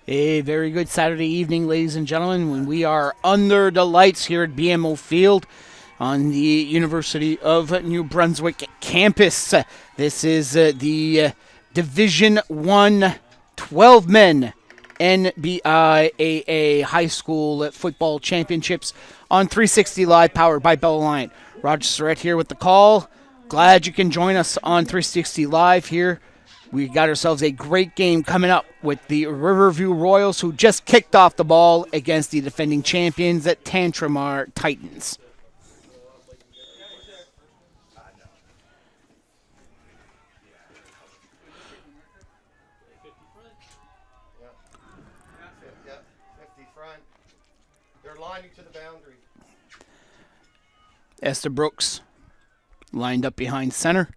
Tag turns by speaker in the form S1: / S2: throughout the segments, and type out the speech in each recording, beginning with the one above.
S1: A very good Saturday evening, ladies and gentlemen, when we are under the lights here at BMO Field on the University of New Brunswick campus. This is the Division 1 12-men NBIAA High School Football Championships on 360 Live, powered by Bell Alliant. Roger Surratt here with the call. Glad you can join us on 360 Live here. We got ourselves a great game coming up with the Riverview Royals, who just kicked off the ball against the defending champions at Tantramar Titans.
S2: They're lining to the boundary.
S1: Esther Brooks lined up behind center.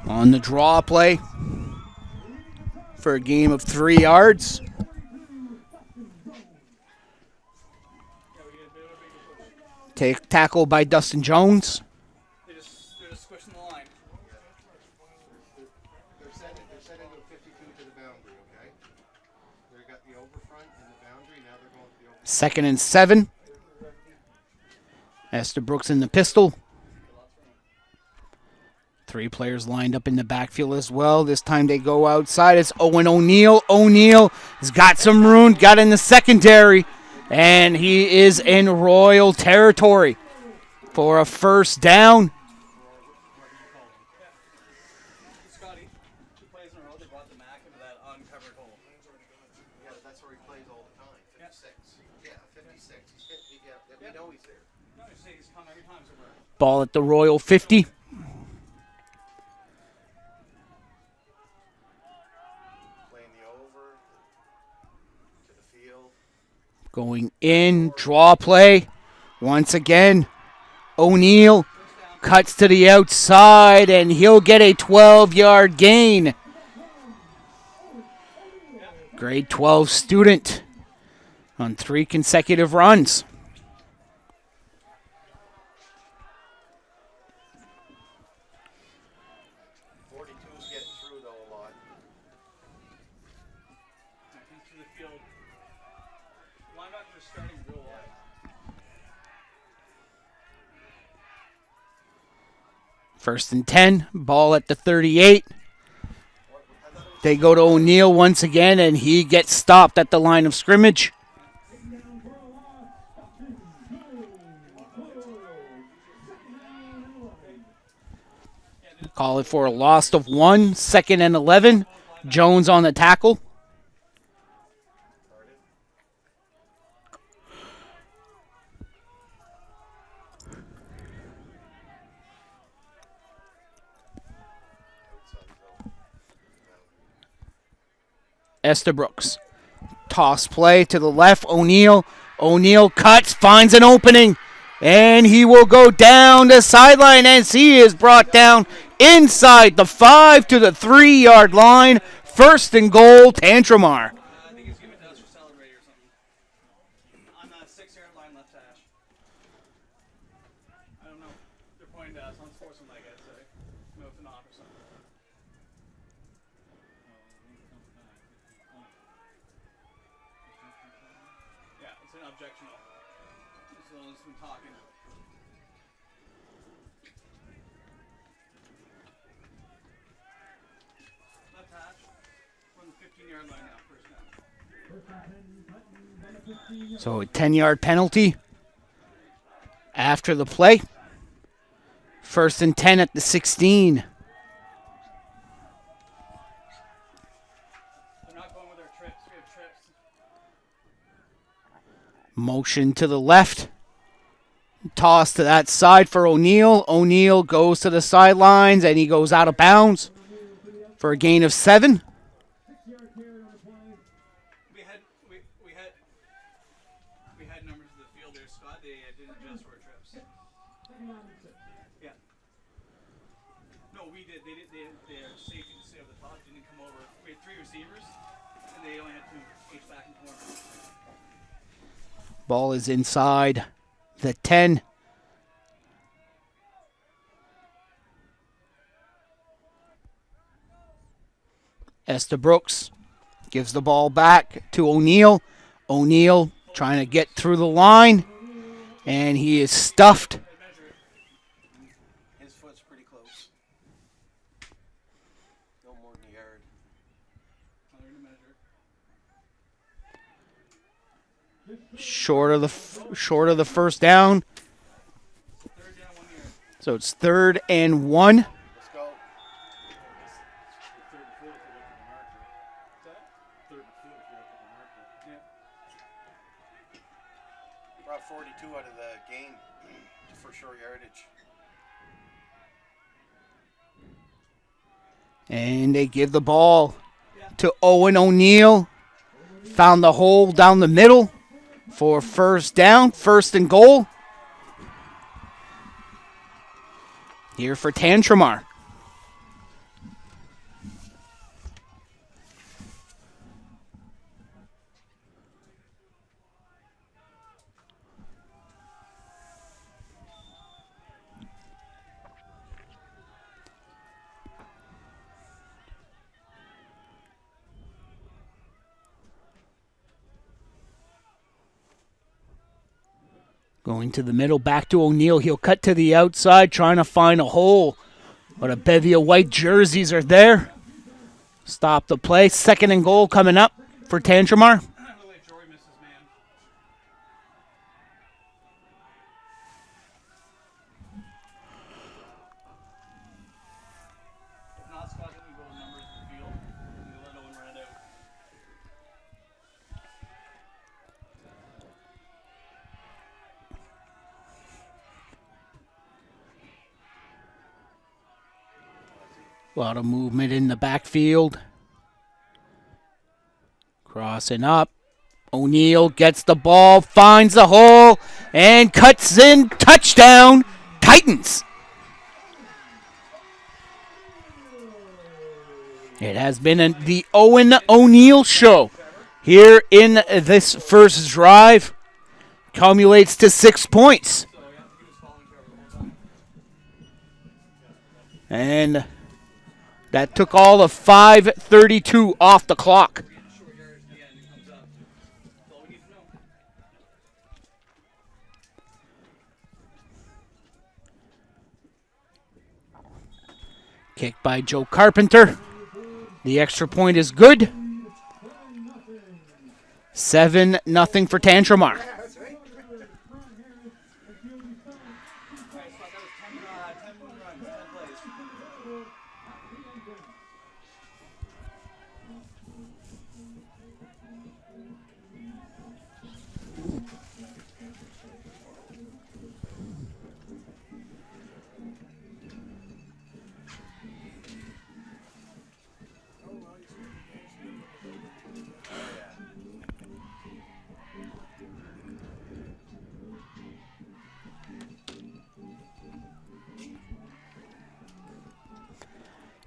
S1: On the draw play for a game of 3 yards. Tackle by Dustin Jones.
S3: They're just squishing the line.
S2: They're sending the 52 to the boundary, okay? They got the overfront and the boundary. Now they're going to the overfront.
S1: 2nd and 7. Esther Brooks in the pistol. 3 players lined up in the backfield as well. This time they go outside. It's Owen O'Neill. O'Neill has got some room, got in the secondary, and he is in Royal territory for a first down.
S3: Scotty, 2 plays in a row, they brought the Mac into that uncovered hole.
S2: Yeah, that's where he plays all the time. 56. Yeah, 56. We know he's there.
S3: No, you say he's come every time somewhere.
S1: Ball at the Royal 50. Going in, draw play. Once again, O'Neill cuts to the outside, and he'll get a 12-yard gain. Grade 12 student on 3 consecutive runs. First and 10, ball at the 38. They go to O'Neill once again, and he gets stopped at the line of scrimmage. Call it for a loss of 1, 2nd and 11. Jones on the tackle. Esther Brooks. Toss play to the left. O'Neill. O'Neill cuts, finds an opening, and he will go down the sideline as he is brought down inside the 5 to the 3-yard line. First and goal, Tantramar.
S3: I think he's giving it to us for celebrate or something. On that 6-yard line left hash. I don't know. They're pointing to us. Unsportsmanlike, I'd say. Move it off or something. Yeah, it's an objectional. It's been talking. Left hash. We're on the 15-yard line now, first down.
S1: So a 10-yard penalty after the play. First and 10 at the 16.
S3: They're not going with our trips. We have trips.
S1: Motion to the left. Toss to that side for O'Neill. O'Neill goes to the sidelines, and he goes out of bounds for a gain of 7.
S3: We had numbers of the field there, Scott. They didn't adjust for our trips. Yeah. No, we did. Their safety to stay over the top didn't come over. We had 3 receivers, and they only had 2 each back and corner.
S1: Ball is inside the 10. Estabrooks gives the ball back to O'Neill. O'Neill trying to get through the line, and he is stuffed.
S2: His foot's pretty close. No more than a yard.
S1: Short of the first down. So it's 3rd and 1.
S2: Let's go. Brought 42 out of the game for short yardage.
S1: And they give the ball to Owen O'Neill. Found the hole down the middle for first down, 1st and goal. Here for Tantramar. Going to the middle, back to O'Neill. He'll cut to the outside, trying to find a hole. But a bevy of white jerseys are there. Stop the play. 2nd and goal coming up for Tantramar. A lot of movement in the backfield. Crossing up. O'Neill gets the ball, finds the hole, and cuts in. Touchdown, Titans. It has been the Owen O'Neill show here in this first drive. Cumulates to 6 points. And that took all of 5:32 off the clock. Kick by Joe Carpenter. The extra point is good. 7-0 for Tantramar.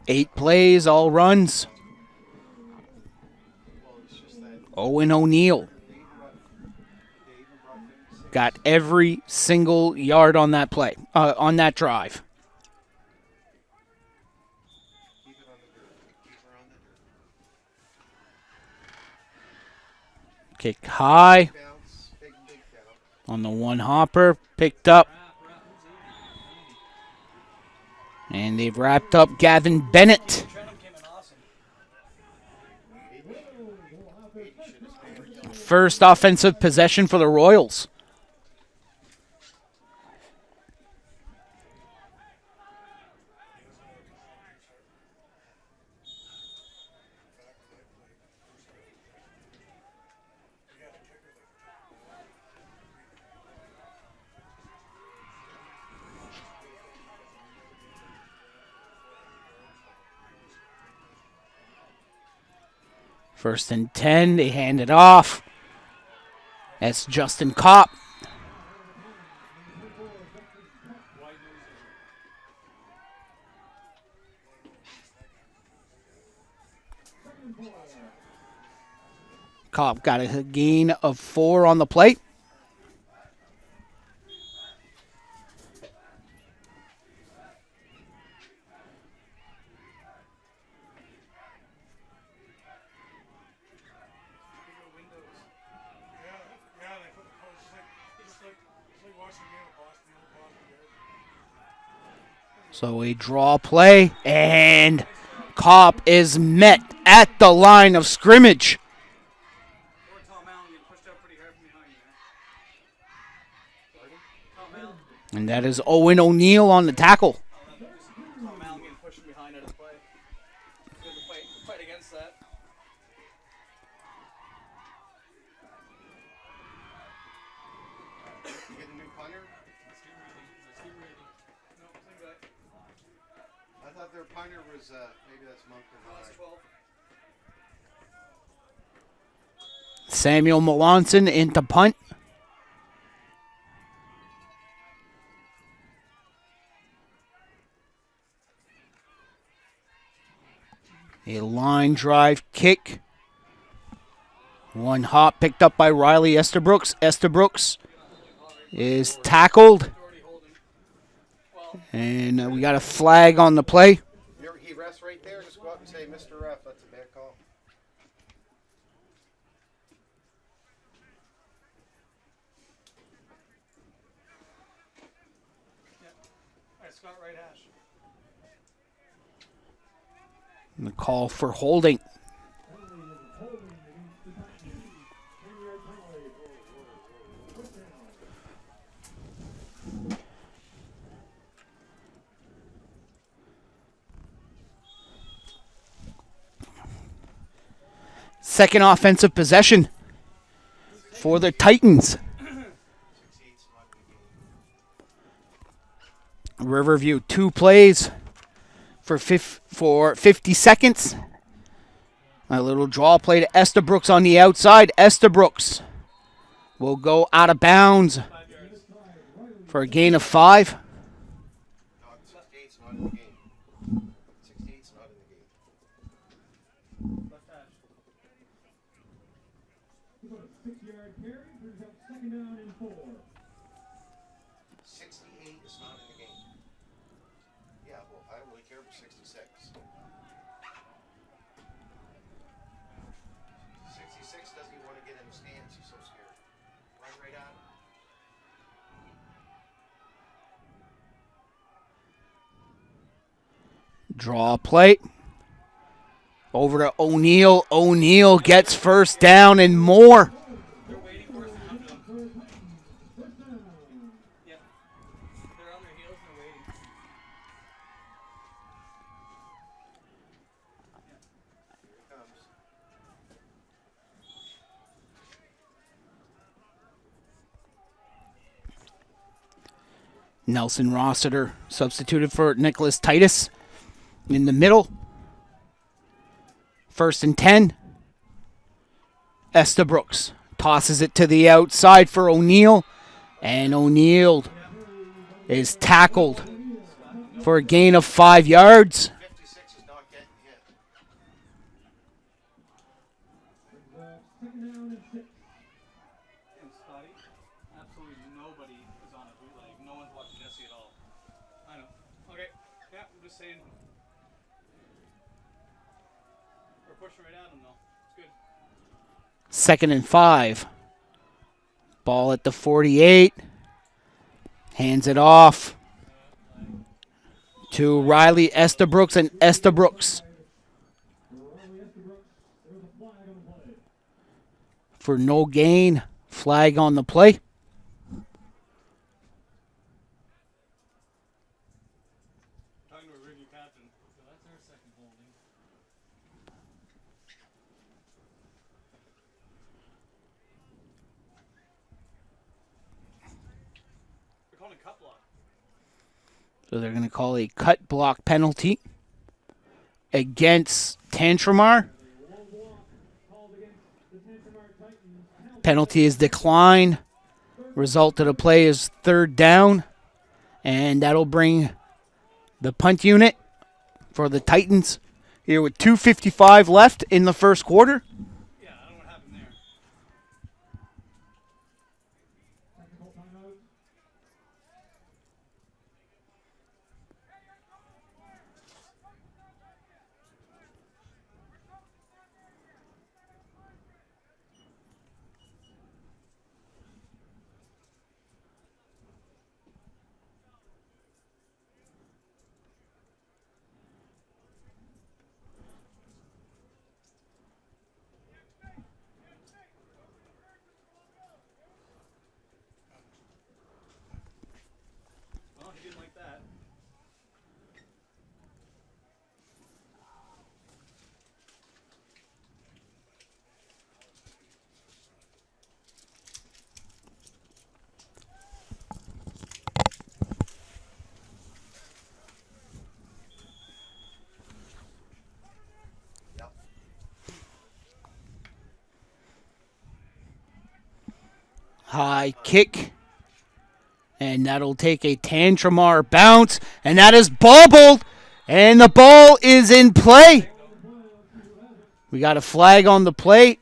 S1: Eight plays, all runs. Owen O'Neill got every single yard on that play, on that drive. Kick high on the one hopper, picked up. And they've wrapped up Gavin Bennett. First offensive possession for the Royals. First and 10, they hand it off. That's Justin Kopp. Kopp got a gain of 4 on the plate. So a draw play, and Kopp is met at the line of scrimmage.
S3: Or Tom Allen getting pushed up pretty hard from behind there. Tom Allen.
S1: And that is Owen O'Neill on the tackle.
S3: Tom Allen getting pushed from behind out of the play. Good to fight against that.
S2: You get a new punter?
S3: No, same guy.
S2: I thought their punter was, maybe that's Monk or
S3: That's 12.
S1: Samuel Melanson into punt. A line drive kick. One hop picked up by Riley Estabrooks. Estabrooks is tackled. And we got a flag on the play.
S2: He rests right there. Just go up and say, Mr. Ref, that's a bad call.
S3: All right, Scott Right Hash.
S1: And the call for holding. Second offensive possession for the Titans. Riverview, 2 plays for 50 seconds. A little draw play to Estabrooks on the outside. Estabrooks will go out of bounds for a gain of 5.
S2: No, 68's not in the game. 68's not in the game.
S3: Left hash.
S4: 6-yard carry brings up 2nd down and 4.
S2: 68 is not in the game. Yeah, well, I don't really care for 66. 66 doesn't even want to get in the stands. He's so scared. Run right out.
S1: Draw play. Over to O'Neill. O'Neill gets first down and more.
S3: They're waiting for us to come to them. Yep. They're on their heels and they're waiting.
S2: Here it comes.
S1: Nelson Rossiter substituted for Nicholas Titus in the middle. 1st and 10. Estabrooks tosses it to the outside for O'Neill. And O'Neill is tackled for a gain of 5 yards.
S2: 56 is not getting hit.
S4: 2nd down and 6.
S3: And Scotty, absolutely nobody is on a bootleg. No one's watching Jesse at all. I know. Okay. Yeah, I'm just saying. We're pushing right at him though. It's good.
S1: 2nd and 5. Ball at the 48. Hands it off to Riley Estabrooks, and Estabrooks for no gain. Flag on the play.
S3: Talking to a review captain.
S4: So that's our second holding.
S3: They're calling a cut block.
S1: So they're going to call a cut block penalty against Tantramar.
S4: Called against the Tantramar Titans.
S1: Penalty is declined. Result of the play is 3rd down. And that'll bring the punt unit for the Titans here with 2:55 left in the first quarter.
S3: Yeah, I don't know what happened there.
S4: Technical timeout.
S1: High kick. And that'll take a Tantramar bounce. And that is bobbled. And the ball is in play. We got a flag on the plate.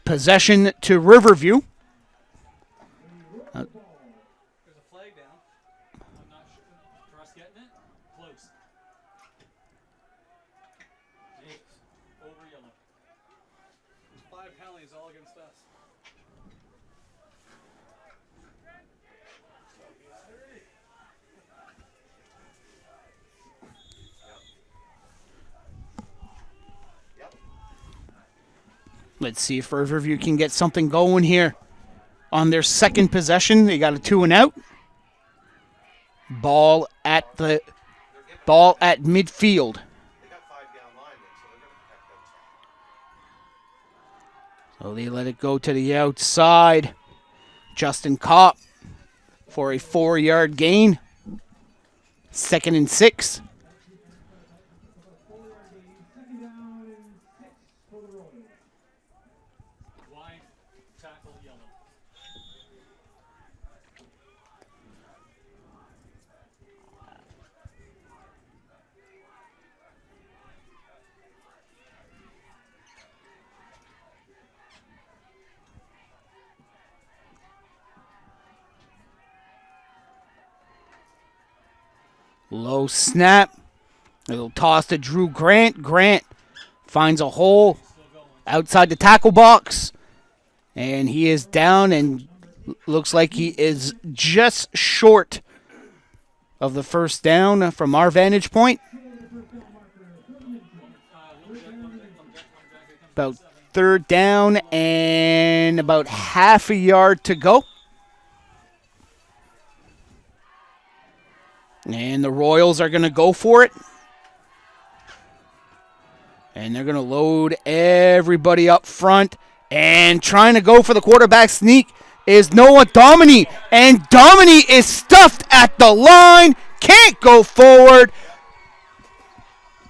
S1: Possession to Riverview.
S3: There's a flag down. I'm not sure. For us getting it? Close. Jeez. Over yellow. 5 penalties all against us.
S1: Let's see if Riverview can get something going here. On their second possession, they got a 2 and out. Ball at midfield.
S2: They got 5 down line, so they're going to protect that.
S1: So they let it go to the outside. Justin Kopp for a 4-yard gain. 2nd and 6.
S4: Second down and 6 for the Royals.
S3: Wide tackle yellow.
S1: Low snap. Little toss to Drew Grant. Grant finds a hole outside the tackle box. And he is down and looks like he is just short of the first down from our vantage point. About 3rd down and about half a yard to go. And the Royals are going to go for it. And they're going to load everybody up front. And trying to go for the quarterback sneak is Noah Domini. And Domini is stuffed at the line. Can't go forward.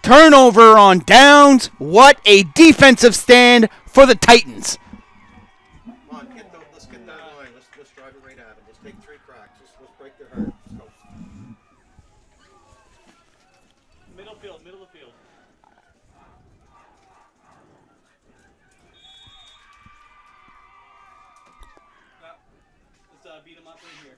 S1: Turnover on downs. What a defensive stand for the Titans.
S2: Come on, let's get that line. Let's drive it right at them. Let's take 3 cracks. Let's break their heart. Let's go.
S3: Middle field, middle of the field. Let's beat him up right here.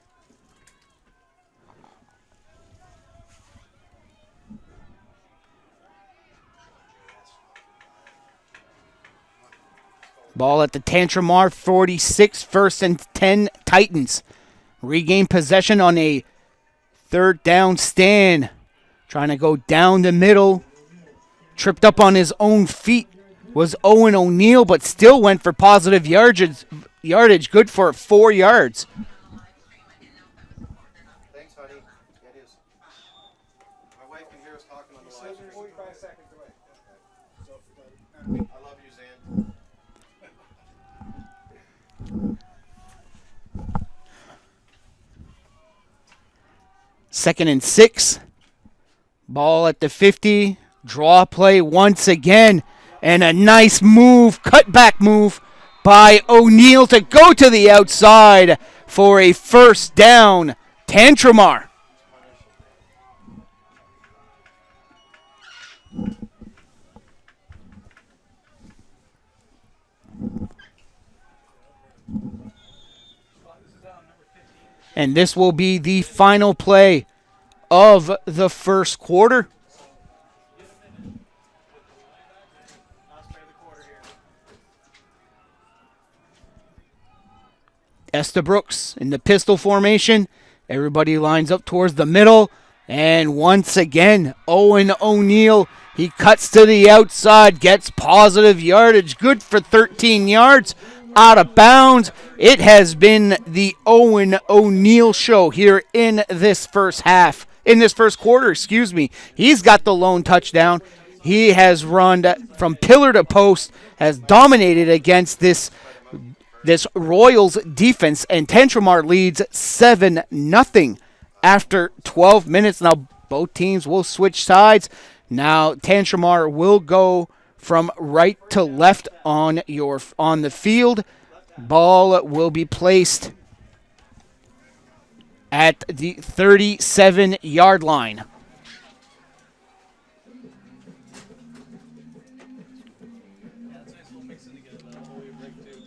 S1: Ball at the Tantramar 46, 1st and 10 Titans. Regain possession on a 3rd down stand. Trying to go down the middle. Tripped up on his own feet was Owen O'Neill, but still went for positive yardage. Good for 4 yards.
S2: Thanks, honey. It is. My wife can hear us talking on the live stream. 45 seconds away. I love you, Zan.
S1: Second and 6. Ball at the 50. Draw play once again. And a nice move, cutback move by O'Neill to go to the outside for a 1st down. Tantramar. And this will be the final play of the first quarter. Estabrooks in the pistol formation. Everybody lines up towards the middle. And once again, Owen O'Neill, he cuts to the outside, gets positive yardage. Good for 13 yards. Out of bounds. It has been the Owen O'Neill show here in this first half. In this first quarter, excuse me. He's got the lone touchdown. He has run from pillar to post, has dominated against this Royals defense, and Tantramar leads 7-0 after 12 minutes. Now both teams will switch sides. Now Tantramar will go from right to left on the field. Ball will be placed at the 37-yard line.
S3: Yeah, it's a nice little mix in to get a whole way break too.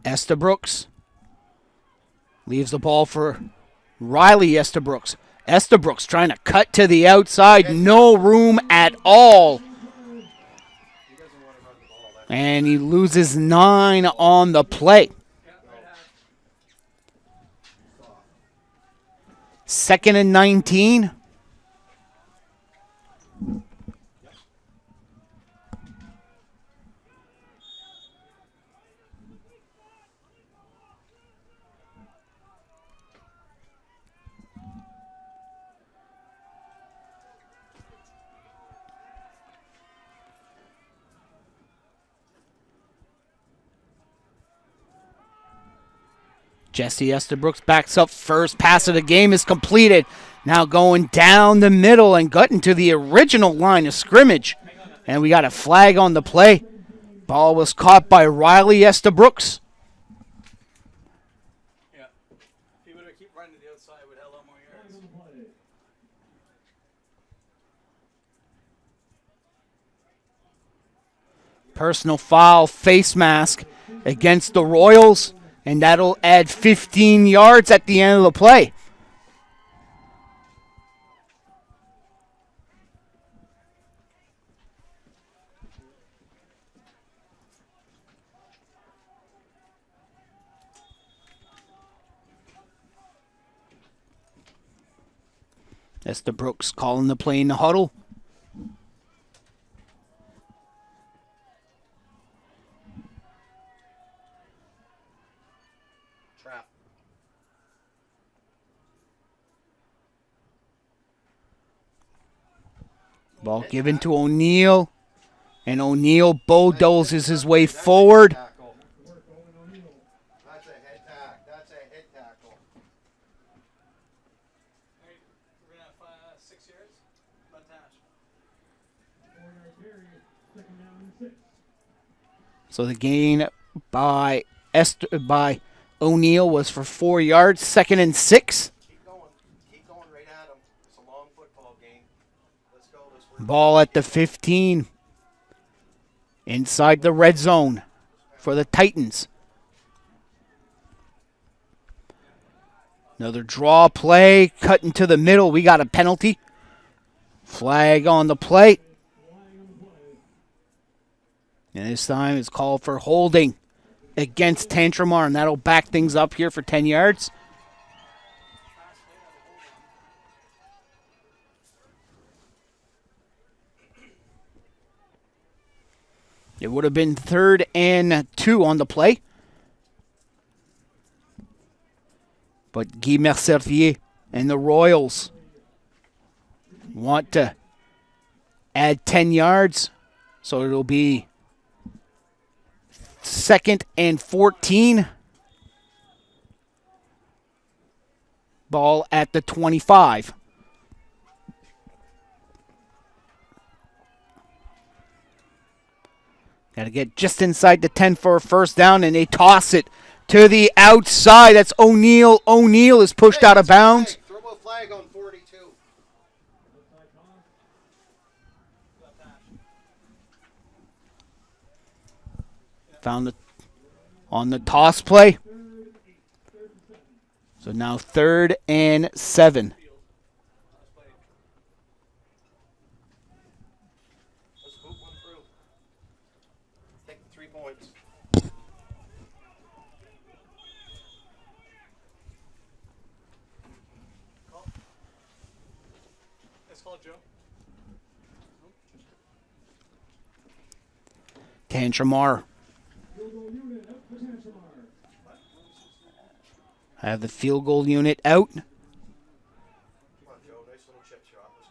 S1: Estabrooks leaves the ball for Riley Estabrooks. Estabrooks trying to cut to the outside. No room at all.
S2: He doesn't want to run the ball. That's
S1: And he loses 9 on the play.
S3: Yeah, right half.
S1: 2nd and 19. Jesse Estabrooks backs up first. Pass of the game is completed. Now going down the middle and gutting to the original line of scrimmage. And we got a flag on the play. Ball was caught by Riley Estabrooks.
S3: Yeah. If he would have keep running to the outside, would have a lot more yards.
S1: Personal foul, face mask against the Royals. And that'll add 15 yards at the end of the play. Estabrooks calling the play in the huddle.
S2: trap.
S1: Ball given to O'Neal. And O'Neal bulldozes his way forward.
S2: Tackle. That's a head tack. That's a head tackle.
S3: Alright, we're gonna have 6 yards. Left hash.
S4: 4-yard carry, 2nd down and 6.
S1: So the gain by O'Neal was for 4 yards. 2nd and 6.
S2: Keep going. Keep going right at him. It's a long football game. Let's go. Let's work.
S1: Ball at the 15. Inside the red zone for the Titans. Another draw play. Cut into the middle. We got a penalty. Flag on the play. And this time it's called for holding against Tantramar. And that'll back things up here for 10 yards. It would have been 3rd and 2 on the play. But Guy Mercervier and the Royals want to add 10 yards. So it'll be 2nd and 14. Ball at the 25. Got to get just inside the 10 for a first down, and they toss it to the outside. That's O'Neal. O'Neal is pushed out of bounds.
S2: Throw a flag on 42.
S3: Left hash.
S1: Found it on the toss play. So now 3rd and 7.
S3: Field. Last play.
S2: Let's move one through. Take the 3 points.
S3: Call. Let's call Joe.
S1: Tantramar
S4: Field goal unit out for Tantramar.
S1: have the field goal unit out.
S2: Come on, Joe. Nice little chip shot. Let's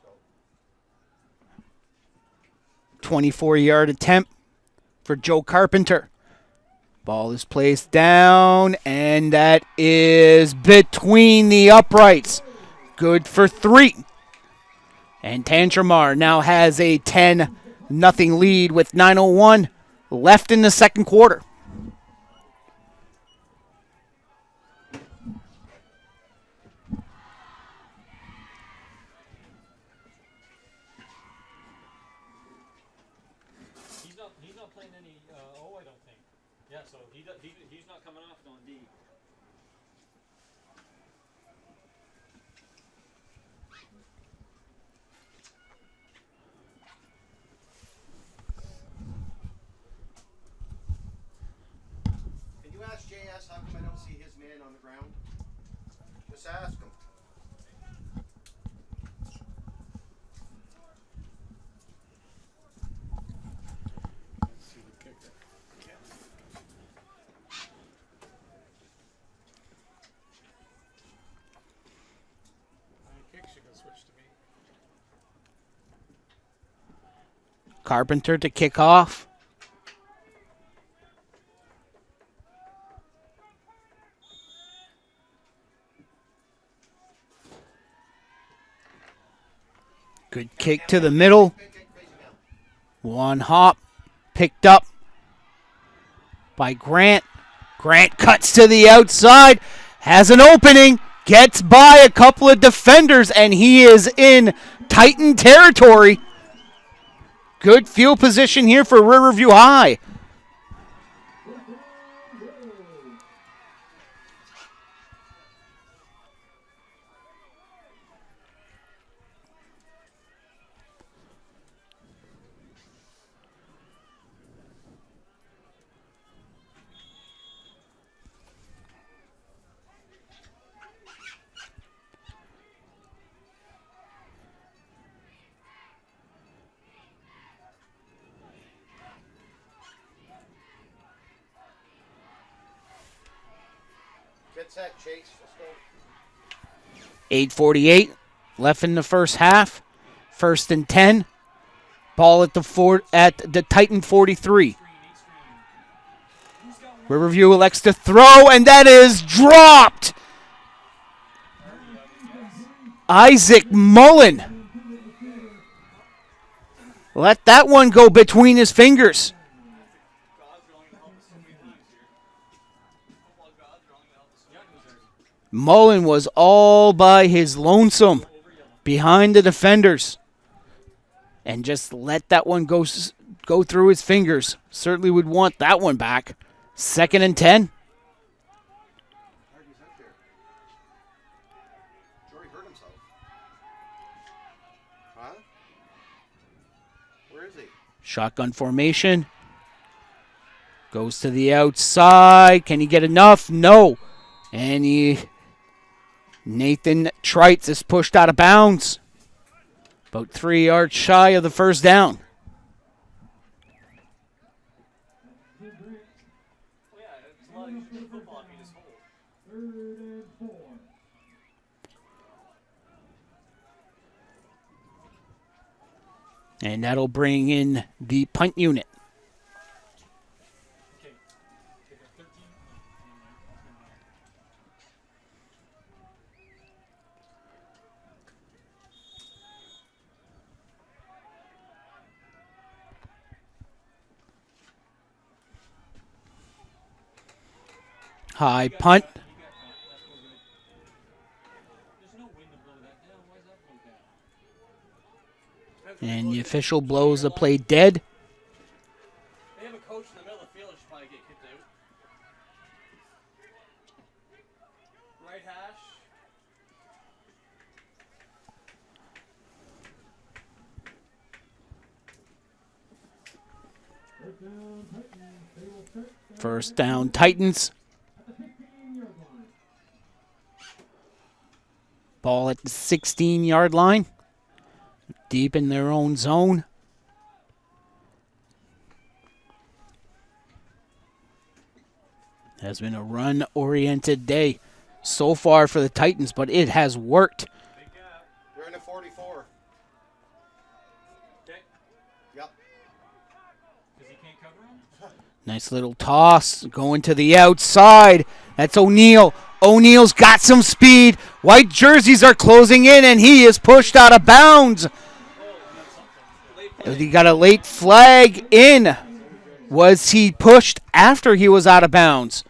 S2: go.
S1: 24-yard attempt. for Joe Carpenter. Ball is placed down, and that is between the uprights. Good for 3. And Tantramar now has a 10-0 lead with 9:01 left in the second quarter.
S5: He's not playing any O, I don't think. Yeah, so he's not coming off on D.
S2: Can you ask JS how come I don't see his man on the ground? Just ask him.
S1: Carpenter to kick off. Good kick to the middle. One hop. Picked up by Grant. Grant cuts to the outside. Has an opening. Gets by a couple of defenders, and he is in Titan territory. Good field position here for Riverview High.
S2: Get set, Chase. Let's go.
S1: 8:48 left in the first half. 1st and 10. Ball at the Titan 43. Riverview elects to throw, and that is dropped. Isaac Mullen let that one go between his fingers. Mullen was all by his lonesome behind the defenders and just let that one go through his fingers. Certainly would want that one back. 2nd and 10.
S2: Hardy's out there. Jory hurt himself. Huh? Where is he?
S1: Shotgun formation. Goes to the outside. Can he get enough? No. And Nathan Trites is pushed out of bounds. About 3 yards shy of the first down. And that'll bring in the punt unit. High punt. And the official blows the play dead.
S3: They have a coach in the middle of the field that should probably get kicked out. Right hash.
S1: First down, Titans. Ball at the 16-yard line. Deep in their own zone. Has been a run-oriented day so far for the Titans, but it has worked.
S2: They're in a 44.
S3: Okay.
S2: Yep.
S5: Because he can't cover him?
S1: Nice little toss going to the outside. That's O'Neill. O'Neill's got some speed. White jerseys are closing in, and he is pushed out of bounds. He got a late flag in. Was he pushed after he was out of bounds?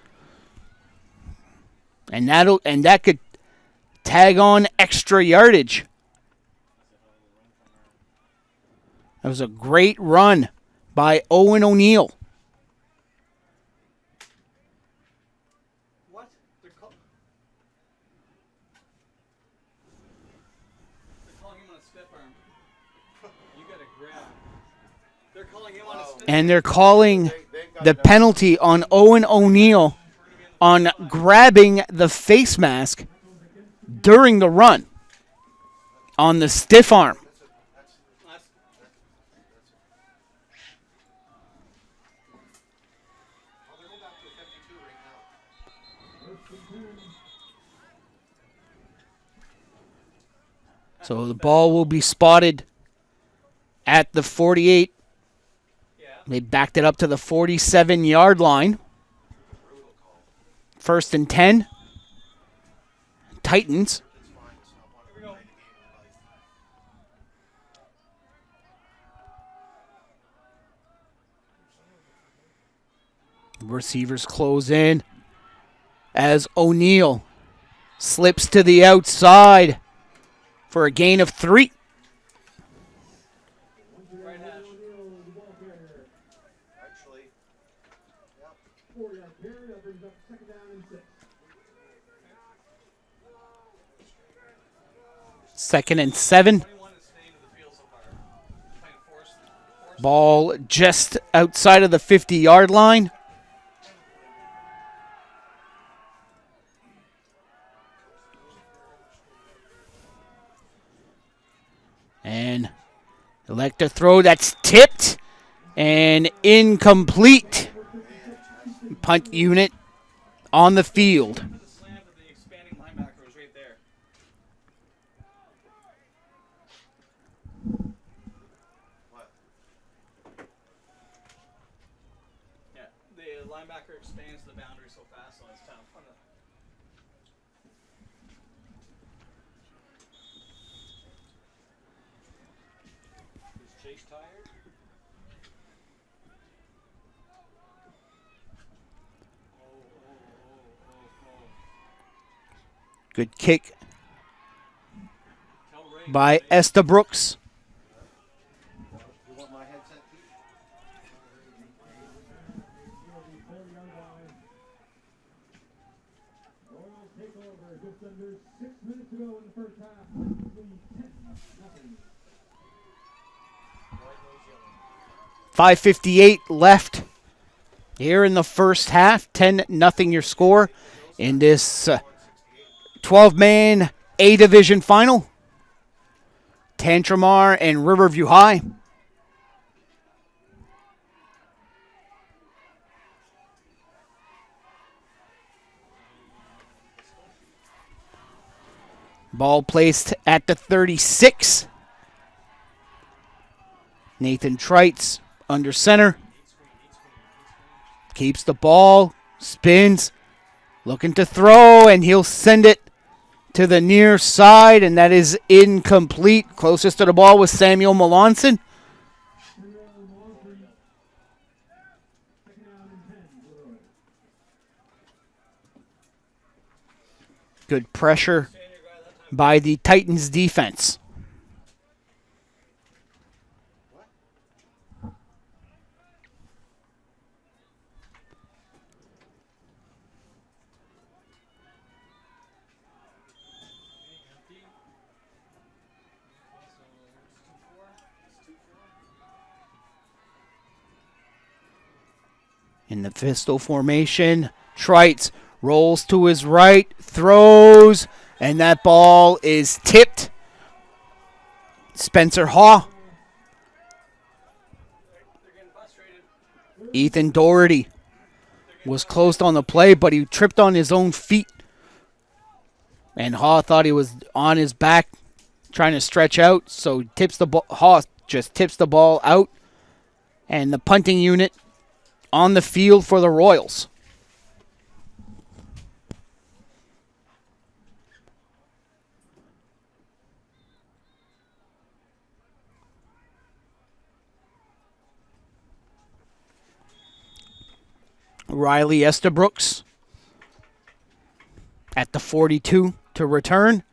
S1: And that could tag on extra yardage. That was a great run by Owen O'Neill.
S3: What? They're calling him on a stiff arm.
S5: You gotta grab.
S3: They're calling him on a stiff
S1: And they're calling the penalty on Owen O'Neill on grabbing the face mask during the run on the stiff arm.
S2: Well, they're going back to a 52 right now.
S1: So the ball will be spotted at the 48. They backed it up to the 47-yard line. First and 10. Titans. Receivers close in as O'Neill slips to the outside for a gain of 3.
S2: Actually, yep.
S4: 4-yard carry. That brings up second down and 6.
S1: Second and 7.
S3: 21 is staying to the field so far. Playing force.
S1: Ball just outside of the 50-yard line. And elect a throw that's tipped and incomplete. Punt unit on the field.
S3: The slam to the expanding linebacker was right there.
S2: What?
S3: Yeah, the linebacker expands the boundary so fast, so it's tough.
S5: Is Chase tired?
S1: Good kick
S5: Tell Ray.
S1: by Estabrooks.
S2: You want my headset, Pete?
S4: 4-yard line. Royals take over just under 6 minutes to go in the first half. Lead 10-0.
S1: 5:58 left here in the first half. 10-0 your score in this 12-man A-Division final. Tantramar and Riverview High. Ball placed at the 36. Nathan Trites under center. Keeps the ball, spins, looking to throw, and he'll send it to the near side, and that is incomplete. Closest to the ball was Samuel Melanson.
S4: Second down and 10 for the Royals.
S1: Good pressure by the Titans defense. In the pistol formation, Trites rolls to his right, throws, and that ball is tipped. Spencer Haw. Ethan Doherty was close on the play, but he tripped on his own feet. And Haw thought he was on his back trying to stretch out, so tips the ball. Haw just tips the ball out. And the punting unit on the field for the Royals. Riley Estabrooks at the 42 to return.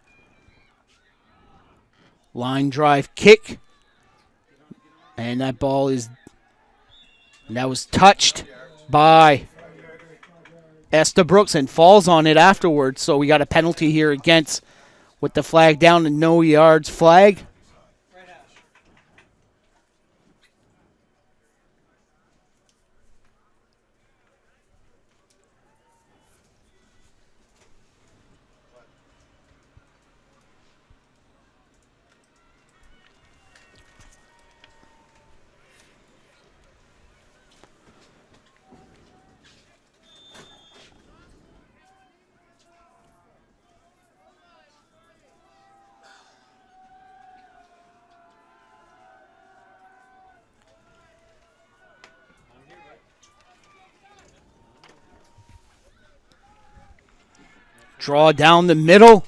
S1: Line drive kick. And that was touched by Estabrooks and falls on it afterwards. So we got a penalty here against with the flag down, the no yards flag. Draw down the middle.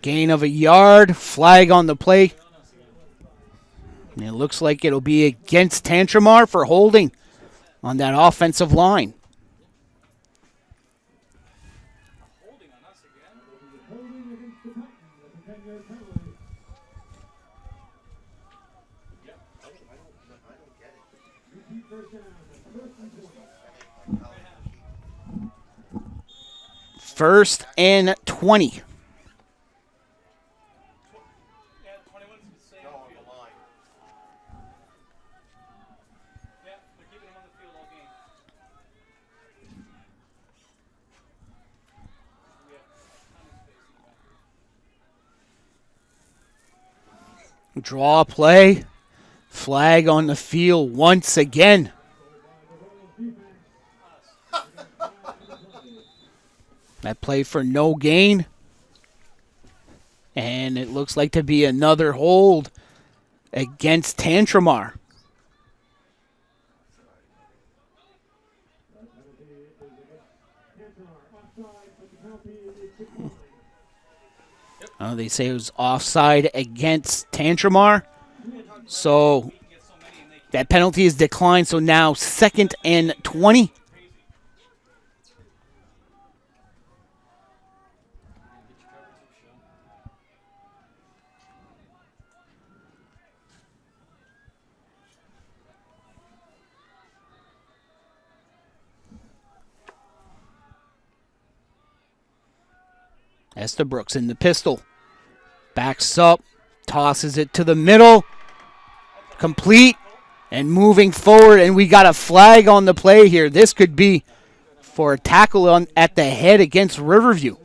S1: Gain of a yard. Flag on the play. And it looks like it'll be against Tantramar for holding on that offensive line.
S3: Holding on us again.
S4: Holding against the Titans. That's a 10-yard penalty.
S2: I don't get it.
S4: Repeat first down. First and 20.
S1: First and 20.
S3: Yeah, 21 is the same
S2: No, on
S3: field.
S2: the line.
S3: Yeah, they're keeping him on the field all game. We have ton of space in the back.
S1: Draw play. Flag on the field once again. That play for no gain. And it looks like to be another hold against Tantramar. They say it was offside against Tantramar. So that penalty is declined. So now 2nd and 20. Estabrooks in the pistol. Backs up. Tosses it to the middle. Complete. And moving forward. And we got a flag on the play here. This could be for a tackle at the head against Riverview.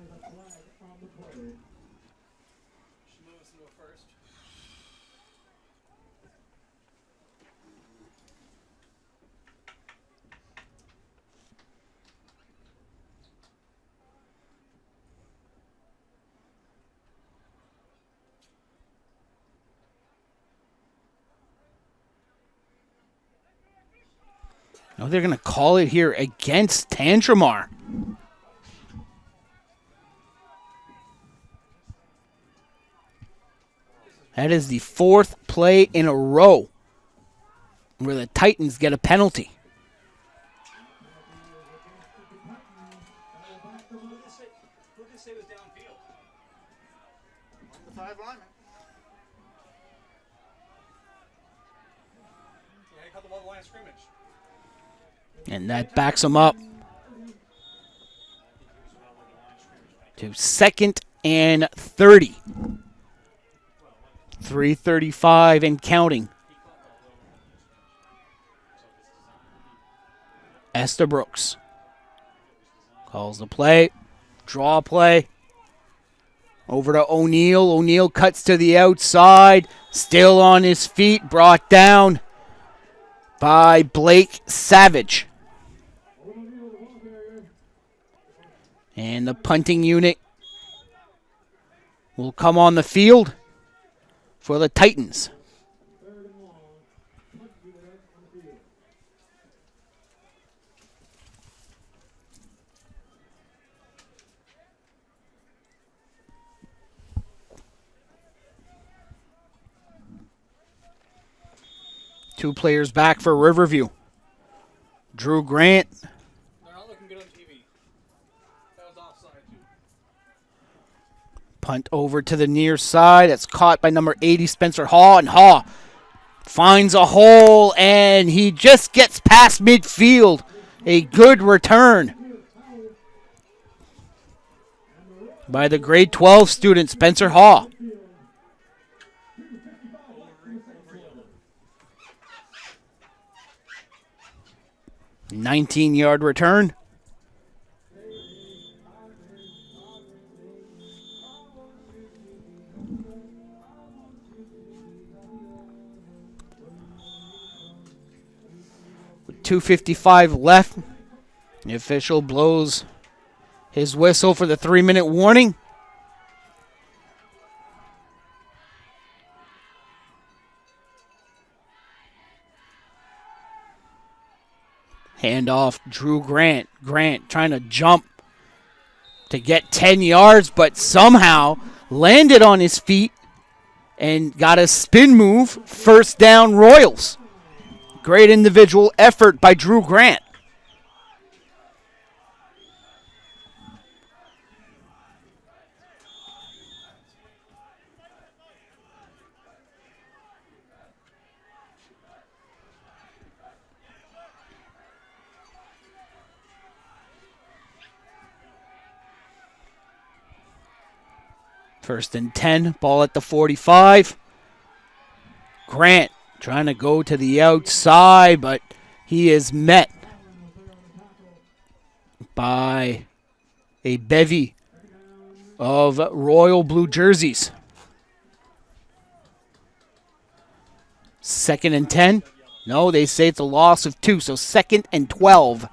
S1: No, they're going to call it here against Tantramar. That is the 4th play in a row where the Titans get a penalty.
S3: Who did they say was downfield?
S2: The 5 linemen.
S3: Yeah, he caught the ball at the line of scrimmage.
S1: And that backs them up to 2nd and 30. 3:35 and counting. Estabrooks calls the play. Draw play. Over to O'Neal. O'Neal cuts to the outside. Still on his feet. Brought down by Blake Savage. And the punting unit will come on the field for the Titans. 2 players back for Riverview. Drew Grant.
S3: They're not looking good on TV. That was offside, too.
S1: Punt over to the near side. It's caught by number 80, Spencer Haw. And Haw finds a hole, and he just gets past midfield. A good return by the grade 12 student, Spencer Haw. 19-yard return. With 2:55 left, the official blows his whistle for the 3-minute warning. Handoff, Drew Grant. Grant trying to jump to get 10 yards, but somehow landed on his feet and got a spin move. First down, Royals. Great individual effort by Drew Grant. First and 10, ball at the 45. Grant trying to go to the outside, but he is met by a bevy of royal blue jerseys. Second and 10. No, they say it's a loss of 2, so second and 12.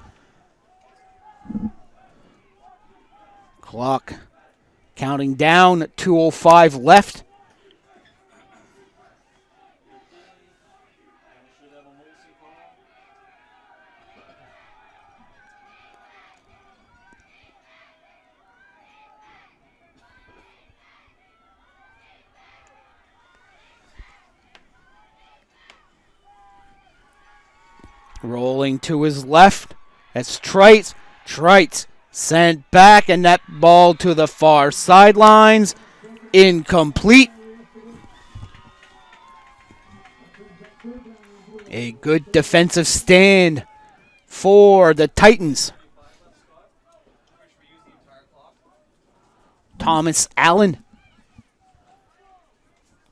S1: Clock counting down, 2:05 left. Rolling to his left. That's Trites. Trites sent back, and that ball to the far sidelines. Incomplete. A good defensive stand for the Titans. Thomas Allen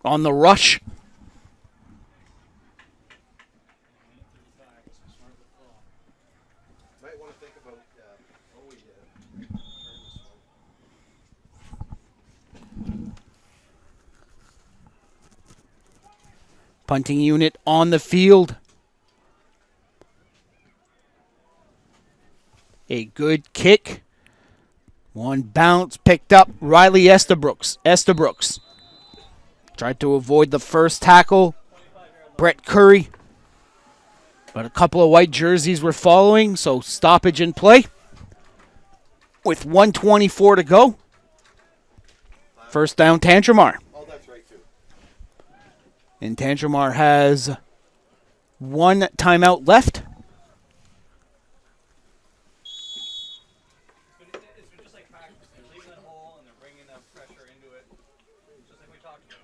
S1: on the rush.
S2: Might want to think about
S1: Punting unit on the field. A good kick. One bounce picked up. Riley Estabrooks. Tried to avoid the first tackle. Brett Curry. But a couple of white jerseys were following, so stoppage in play. With 1:24 to go. First down, Tantramar.
S2: oh, that's right too.
S1: And Tantramar has one timeout left.
S3: It's been just like practice. They're leaving that hole and they're bringing that pressure into it, just like we talked about.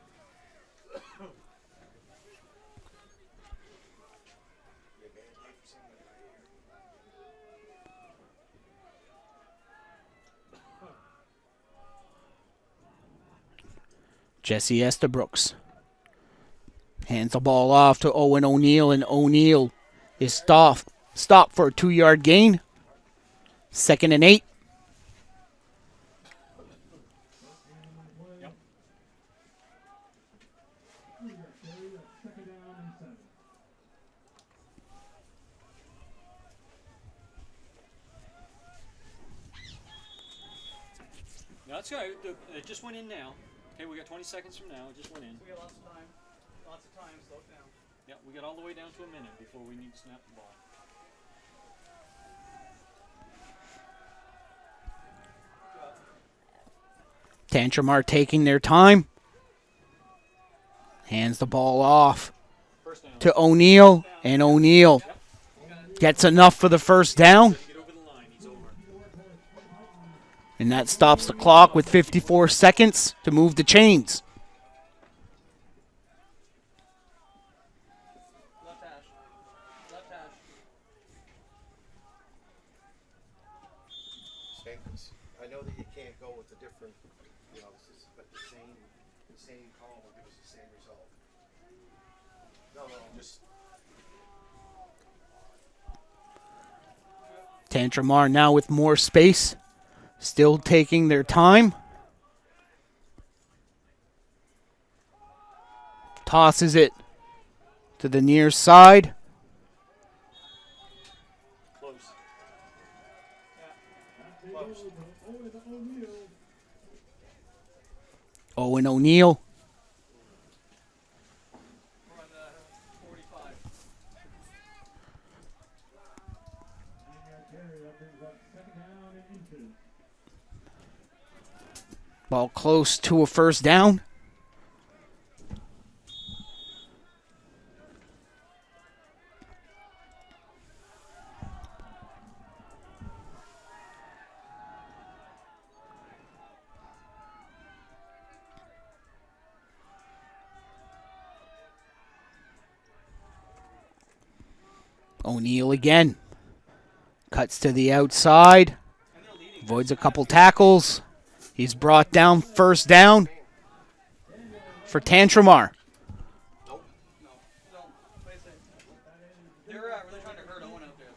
S1: Jesse Estabrooks hands the ball off to Owen O'Neill, and O'Neill is stopped for a 2-yard gain. Second and 8.
S5: No, that's good. It just went in now. Okay, we got 20 seconds from now. It just went in.
S3: We got lots of time. Slow it down.
S5: Yeah, we got all the way down to a minute before we need to snap the ball.
S1: Tantramar taking their time. Hands the ball off
S5: First down.
S1: to O'Neill. And O'Neal gets enough for the first down.
S5: Get over the line. He's over.
S1: And that stops the clock with 54 seconds to move the chains.
S3: Left hash. Left hash.
S2: Stankers. I know that you can't go with the different, but the same call will give us the same result. No, just
S1: Tantramar now with more space, still taking their time. Tosses it to the near side.
S5: Close.
S3: Close.
S1: Owen O'Neal.
S3: We're on the 45.
S1: Ball close to a first down. O'Neal again. Cuts to the outside.
S3: And they're leading.
S1: Avoids a couple tackles. He's brought down first down for Tantramar.
S3: No. Wait a second. They're really trying to hurt Owen out there,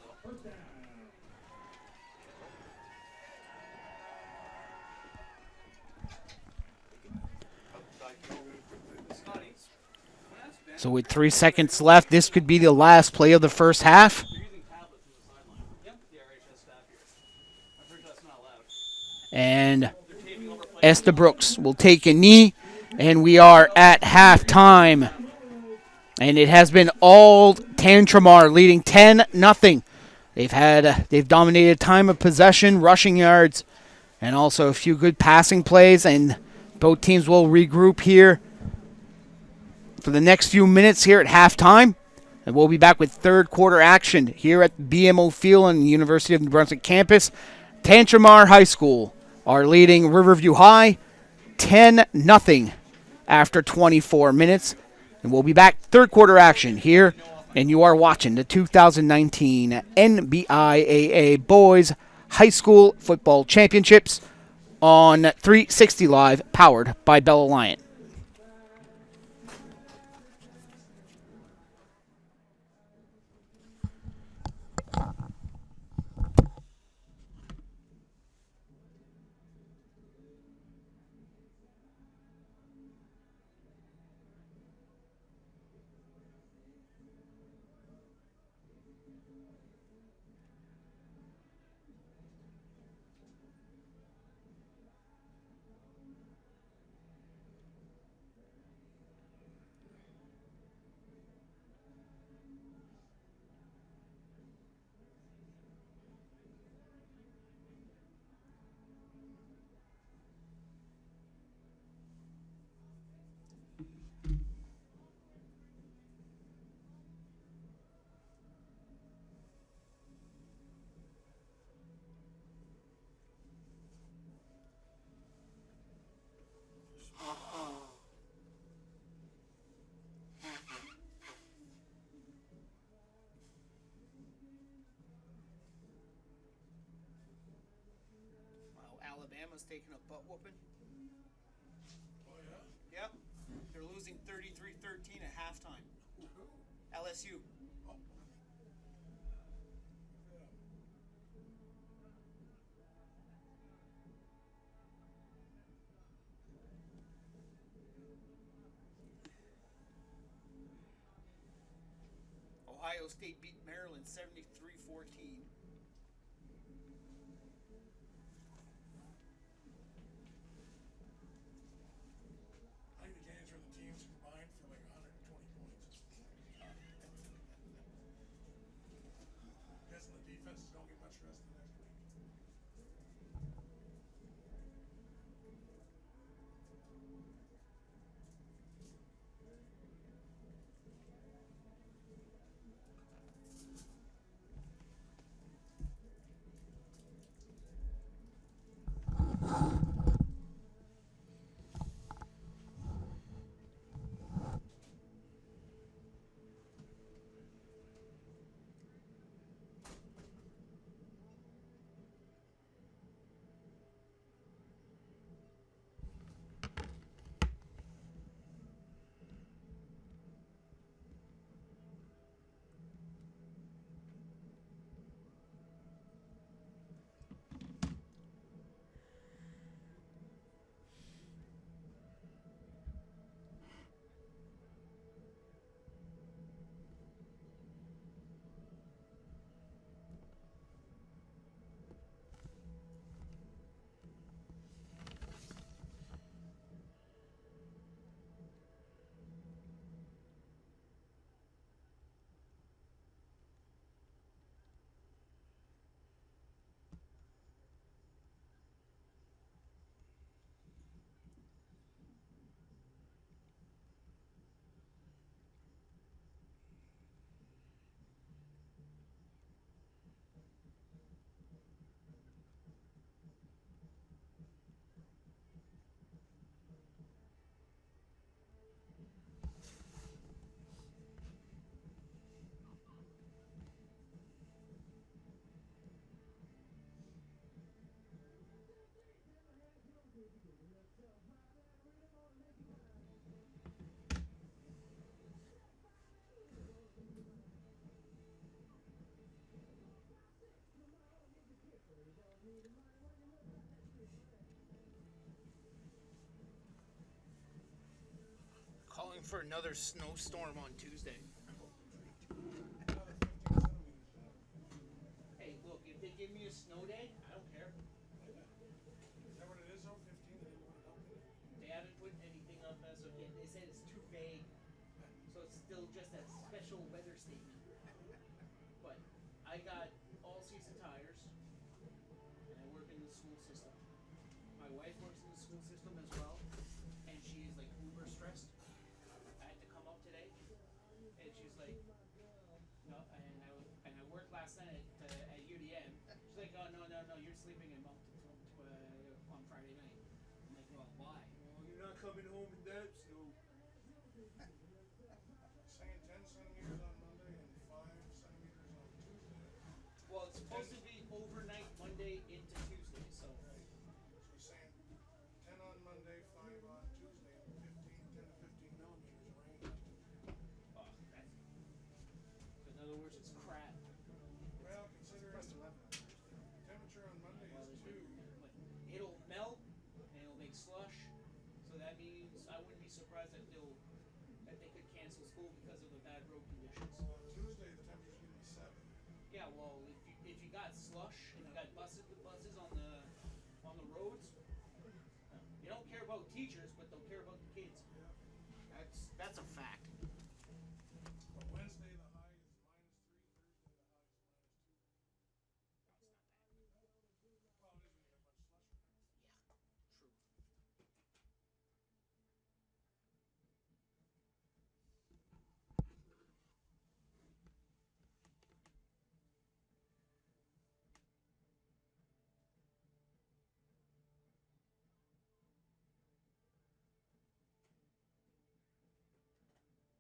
S3: though. Scotty.
S1: So with 3 seconds left, this could be the last play of the first half.
S3: They're using tablets in the sideline. Yep. The RHS staff here. I'm pretty sure that's not allowed.
S1: And
S3: They're taping over players.
S1: Estabrook's will take a knee, and we are at halftime. And it has been all Tantramar leading 10-0. They've dominated time of possession, rushing yards, and also a few good passing plays. And both teams will regroup here for the next few minutes here at halftime. And we'll be back with third quarter action here at BMO Field on the University of New Brunswick campus. Tantramar High School are leading Riverview High 10-0 after 24 minutes. And we'll be back third quarter action here. And you are watching the 2019 NBIAA Boys High School Football Championships on 360 Live, powered by Bell Alliant. Alabama's taking a butt whooping.
S2: Oh yeah.
S1: Yep. They're losing 33-13 at halftime. LSU. Ohio State beat Maryland 73-14.
S2: I think the games are the teams combined for like 120 points. Guessing the defenses don't get much rest the next week.
S1: for another snowstorm on Tuesday.
S2: Another 15 centimeters.
S1: Hey, look, if they give me a snow day, I don't care.
S2: Is that what it is, though? 15? They didn't put it up in it?
S1: They haven't put anything up as of yet. They said it's too vague. So it's still just a special weather statement. But I got all-season tires, and I work in the school system. My wife works in the school system as well, and she is like uber stressed. I had to come up today, and she's like, no, and I worked last night at UDM. She's like, oh no, you're sleeping in Moncton on Friday night. I'm like, well, why? Well, you're not coming home in that snow.
S2: Saying 10 centimeters on Monday and 5 centimeters on Tuesday.
S1: Well, it's supposed to be overnight Monday into Tuesday, so.
S2: Right. So he's saying 10 on Monday, 5 on Tuesday, and 10 to 15 millimeters of rain.
S1: Oh, that's, in other words, it's crap.
S2: Well, considering temperature on Monday is 2.
S1: But it'll melt and it'll make slush, so that means I wouldn't be surprised that they could cancel school because of the bad road conditions.
S2: On Tuesday, the temperature's going to be 7.
S1: Yeah, well, if you got slush and you got buses on the roads, you don't care about teachers, but they'll care about the kids.
S2: Yeah.
S1: That's a fact.
S2: But Wednesday, the high is -3. Thursday, the high is -2.
S1: No, it's not bad.
S2: Well, it is when you got a bunch of slush around.
S1: Yeah, true.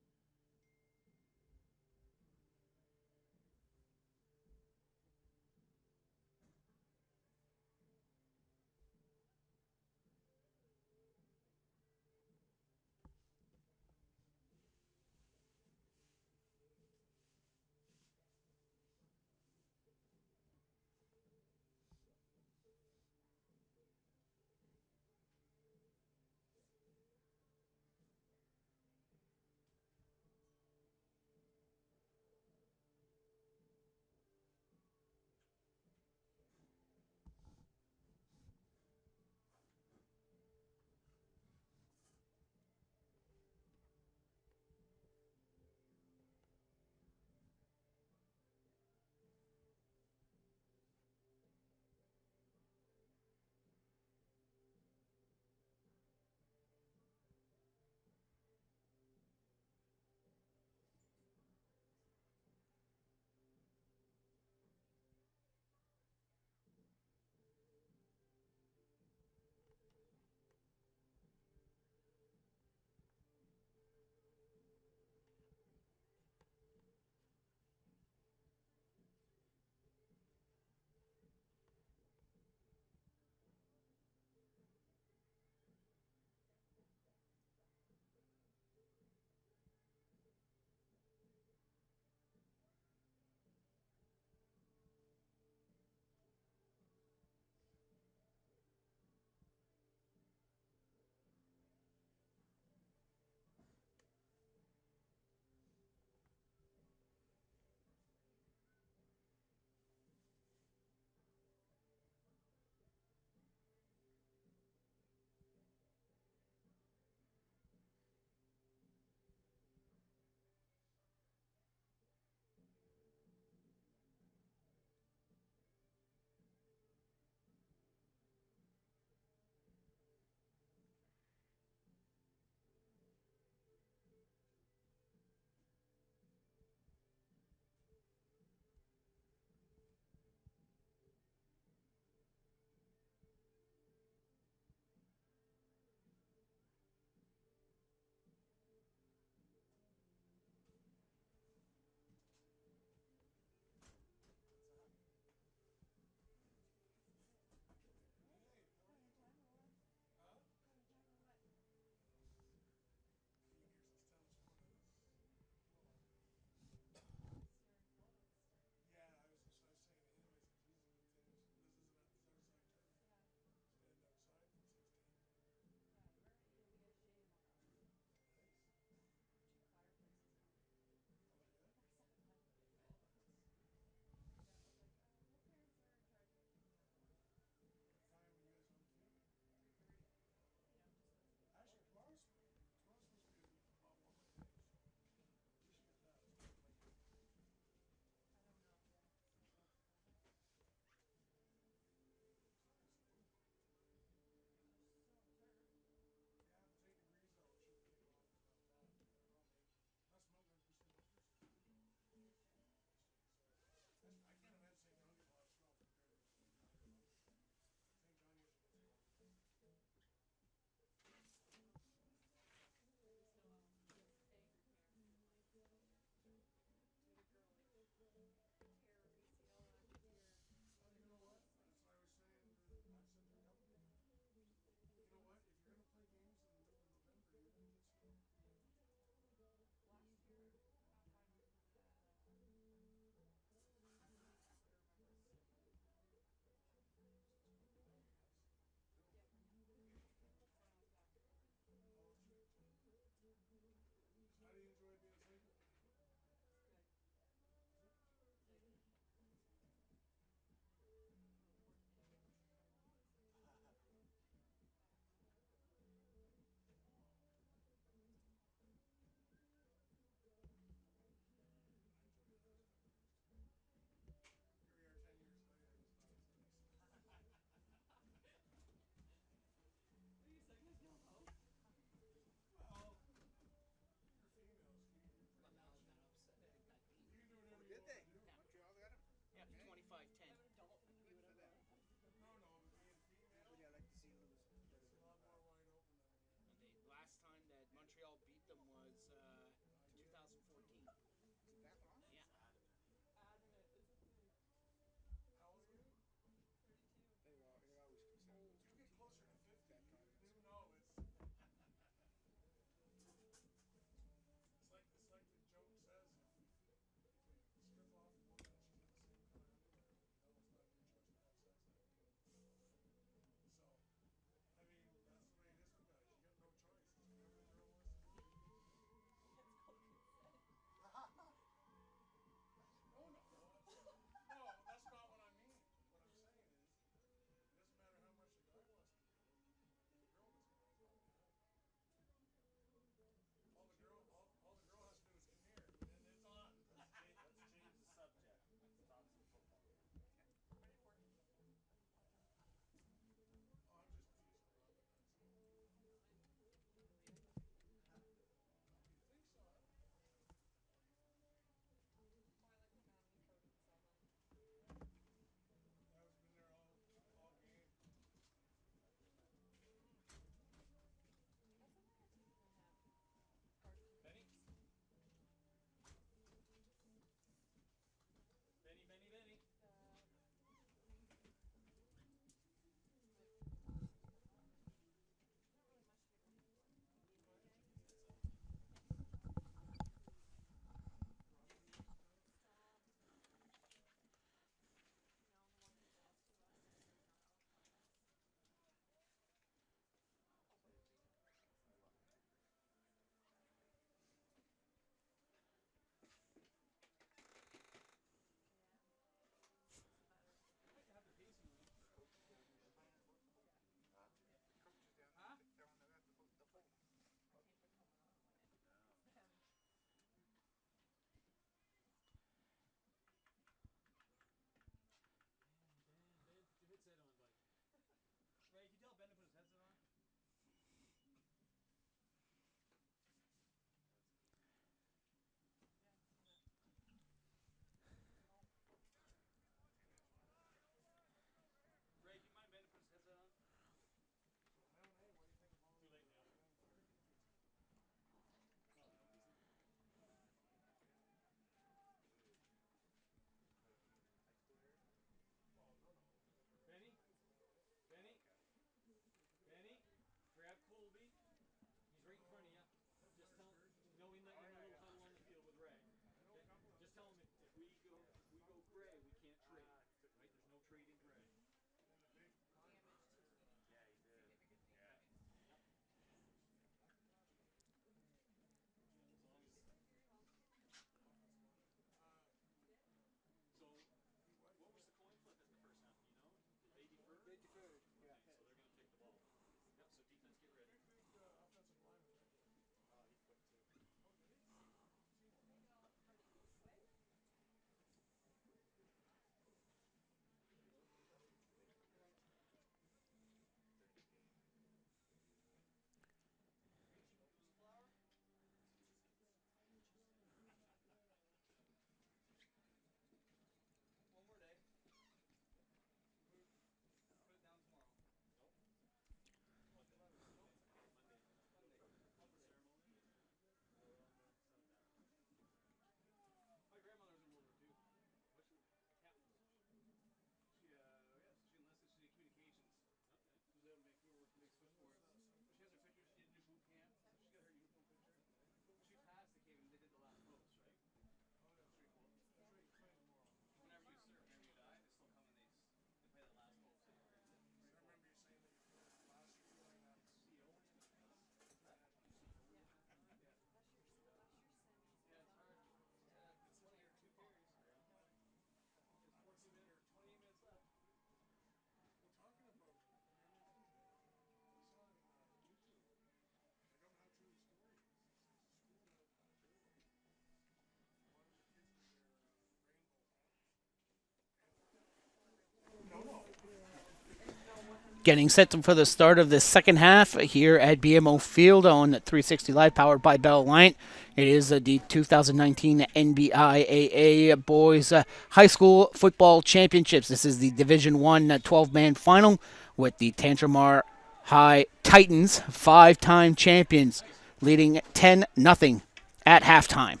S1: Getting set for the start of the second half here at BMO Field on 360 Live, powered by Bell Alliant. It is the 2019 NBIAA Boys High School Football Championships. This is the Division I 12-man final with the Tantramar High Titans, 5-time champions, leading 10-0 at halftime.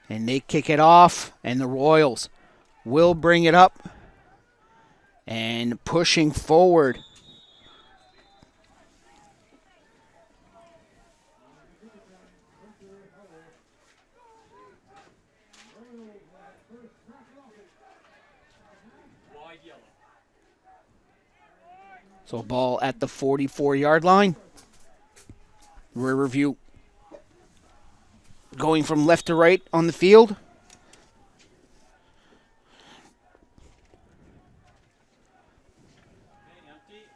S1: And they kick it off, and the Royals will bring it up and pushing forward.
S5: Wide yellow.
S1: So ball at the 44-yard line. Riverview going from left to right on the field.
S5: Okay, empty.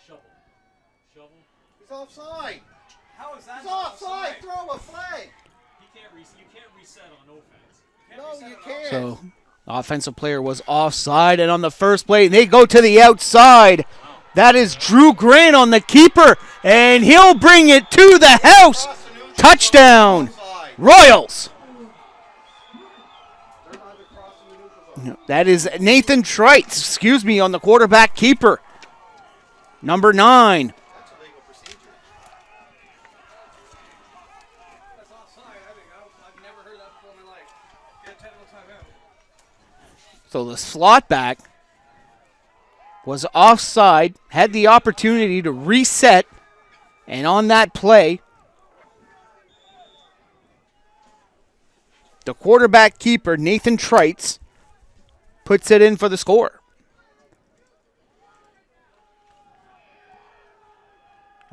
S5: Shovel. Shovel.
S2: He's offside.
S3: How is that
S2: He's
S3: not
S2: offside. Throw a flag.
S5: You can't reset on offense.
S2: No, you can't.
S1: So offensive player was offside, and on the first play, they go to the outside. That is Drew Grant on the keeper, and he'll bring it to the house.
S2: Across the neutral
S1: Touchdown,
S2: zone, offside.
S1: Royals.
S2: They're not even crossing the neutral zone.
S1: That is Nathan Trites, on the quarterback keeper. Number 9.
S2: That's a legal procedure.
S3: That's offside. I think I've never heard that before in my life. Get a technical timeout.
S1: So the slot back was offside, had the opportunity to reset, and on that play, the quarterback keeper, Nathan Trites, puts it in for the score.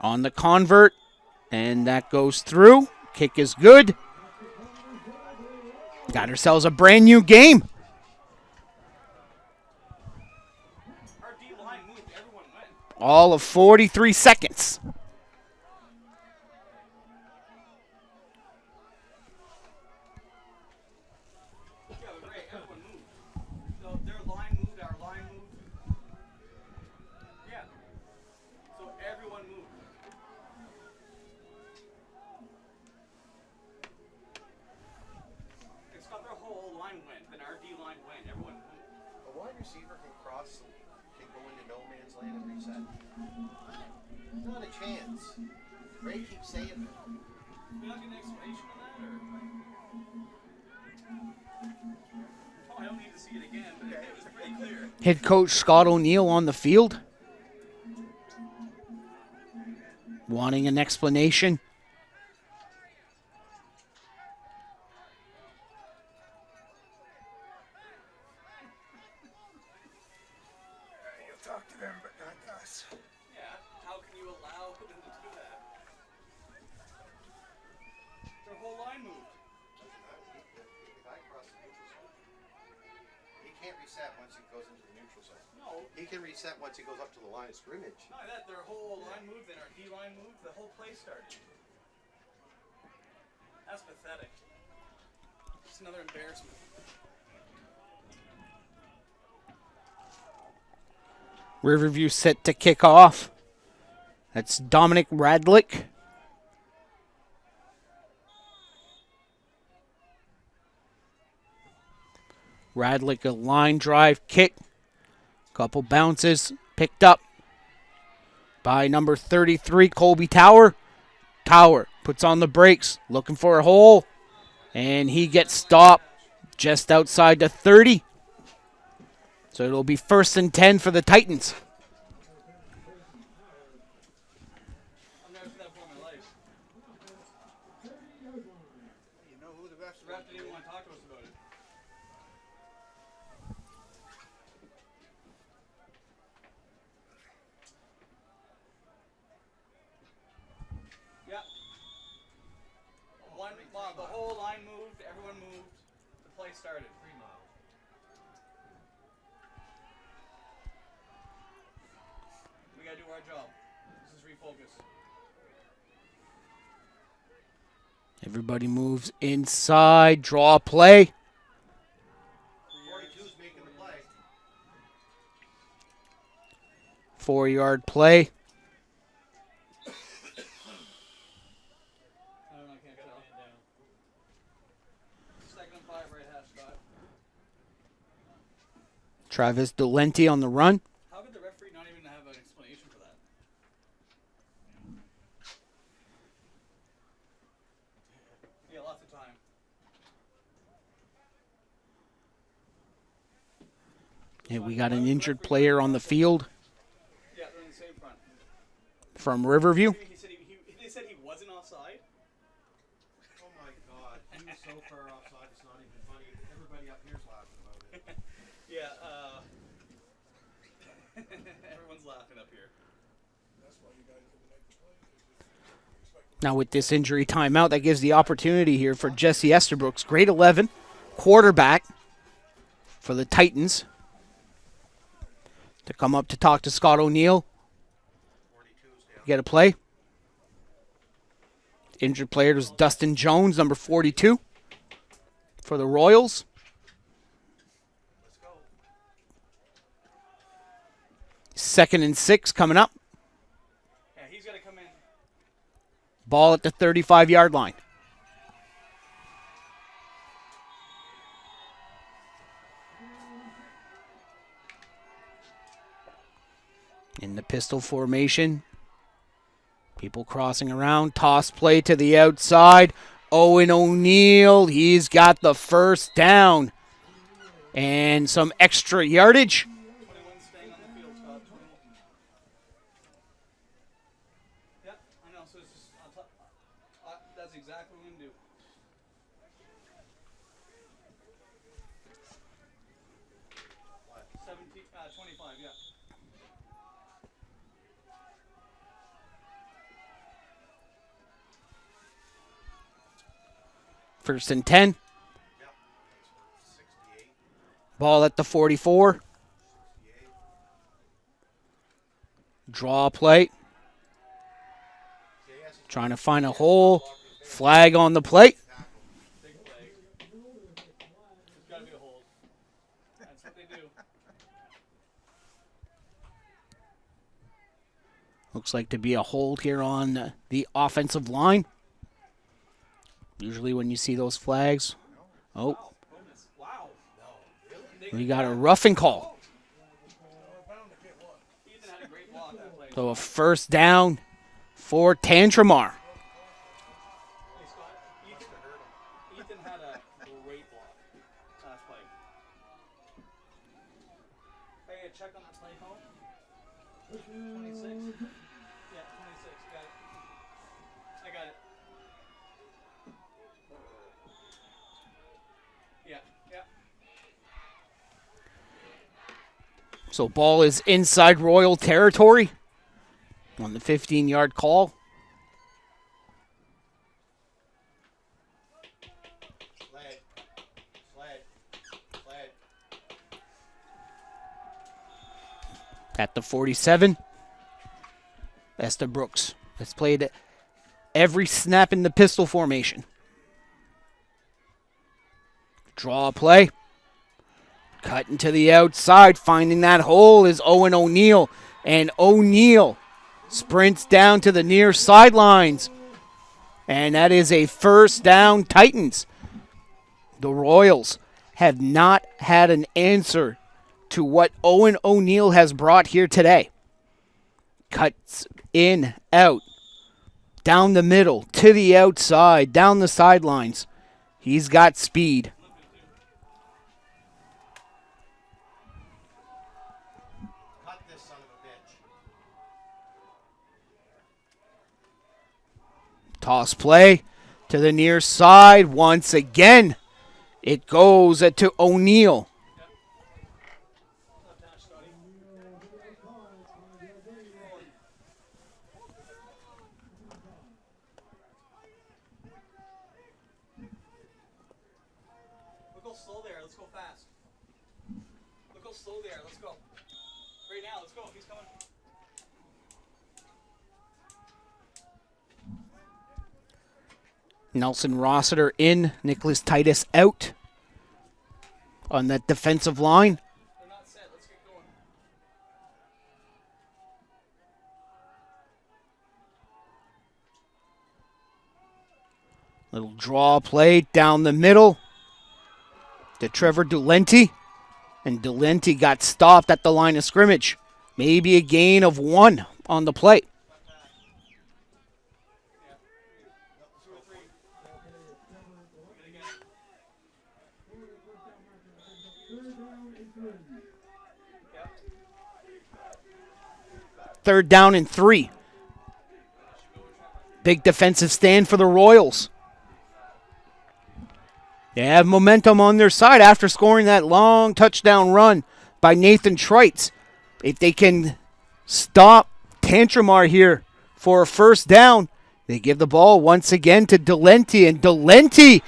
S1: On the convert, and that goes through. Kick is good. Got ourselves a brand new game.
S3: Our D line moved. Everyone went.
S1: All of 43 seconds.
S3: Yeah, but Ray, everyone moved. So their line moved. Our line moved. Yeah. So everyone moved. It's got their whole line went. Then our D line went. Everyone moved.
S2: A wide receiver can cross, can go into no man's land and reset. Not a chance. Ray keeps saying that.
S3: We not get an explanation on that, or? Oh, I don't need to see it again, but it was pretty clear.
S1: Head coach Scott O'Neill on the field, wanting an explanation.
S2: You'll talk to them, but not us.
S3: Yeah, how can you allow them to do that? Their whole line moved.
S2: If I cross the neutral zone, he can't reset once he goes into the neutral zone.
S3: No,
S2: He can reset once he goes up to the line of scrimmage.
S3: not that their whole line moved, then our D line moved, the whole play started. That's pathetic. It's another embarrassment.
S1: Riverview set to kick off. That's Dominic Radlick. Radlick, a line drive kick. Couple bounces. Picked up by number 33, Colby Tower. Tower puts on the brakes, looking for a hole. And he gets stopped just outside the 30. So it'll be 1st and 10 for the Titans.
S3: I've never seen that before in my life.
S2: You know who the refs
S3: The ref didn't even want to talk to us about it. Yeah. The whole line moved, everyone moved, the play started. 3 miles. We gotta do our job. This is refocus.
S1: Everybody moves inside, draw play. 4-yard play.
S3: I don't know, I can't tell. Second and 5 right half, Scott.
S1: Travis Dolenti on the run.
S3: How could the referee not even have an explanation for that? Yeah, lots of time.
S1: And we got an injured player on the field
S3: Yeah, they're in the same front.
S1: from Riverview.
S3: He said they said he wasn't offside.
S2: Oh my God, he was so far offside, it's not even funny. Everybody up here's laughing about it.
S3: Yeah, everyone's laughing up here.
S1: Now with this injury timeout, that gives the opportunity here for Jesse Estabrooks, grade 11, quarterback for the Titans, to come up to talk to Scott O'Neill.
S2: 42's down.
S1: Get a play. Injured player was Dustin Jones, number 42, for the Royals.
S2: Let's go.
S1: 2nd and 6 coming up.
S3: Yeah, he's got to come in.
S1: Ball at the 35-yard line. In the pistol formation. People crossing around. Toss play to the outside. Owen O'Neill, he's got the first down. And some extra yardage.
S3: 21 staying on the field, Scott. 21. Yeah, I know. So it's just on top. That's exactly what we're gonna do. What? 25. Yeah.
S1: First and 10.
S2: Yep. That's for 68.
S1: Ball at the 44.
S2: 68.
S1: Draw play.
S2: Yeah, yes, he's
S1: Trying to find a hole. Flag on the play.
S2: tackle.
S3: Big play. There's got to be a hold. That's what they do.
S1: Looks like to be a hold here on the offensive line. Usually when you see those flags. Oh,
S3: Bonus. Wow.
S1: we got a roughing call.
S3: Ethan had a great block that play.
S1: So a first down for Tantramar.
S3: Hey, Scott. Ethan had a great block last play. Hey, check on the play home. 26. Yeah, 26. Got it. I got it. Yeah, yeah.
S1: So ball is inside Royal territory on the 15-yard call.
S2: Flag. Flag. Flag.
S1: At the 47. Estabrooks has played every snap in the pistol formation. Draw play. Cutting to the outside. Finding that hole is Owen O'Neill. And O'Neill sprints down to the near sidelines. And that is a first down, Titans. The Royals have not had an answer to what Owen O'Neill has brought here today. Cuts in, out, down the middle, to the outside, down the sidelines. He's got speed.
S2: Cut this son of a bitch.
S1: Toss play to the near side once again. It goes to O'Neill.
S3: Left hash, Scotty. Look how slow they are. Let's go fast. Look how slow they are. Let's go. Right now, let's go. He's coming.
S1: Nelson Rossiter in, Nicholas Titus out on that defensive line.
S3: They're not set. Let's get going.
S1: Little draw play down the middle to Trevor Dulenti. And Dulenti got stopped at the line of scrimmage. Maybe a gain of 1 on the play. Third down and 3. Big defensive stand for the Royals. They have momentum on their side after scoring that long touchdown run by Nathan Treitz. If they can stop Tantramar here for a first down, they give the ball once again to Dulenti, and Dulenti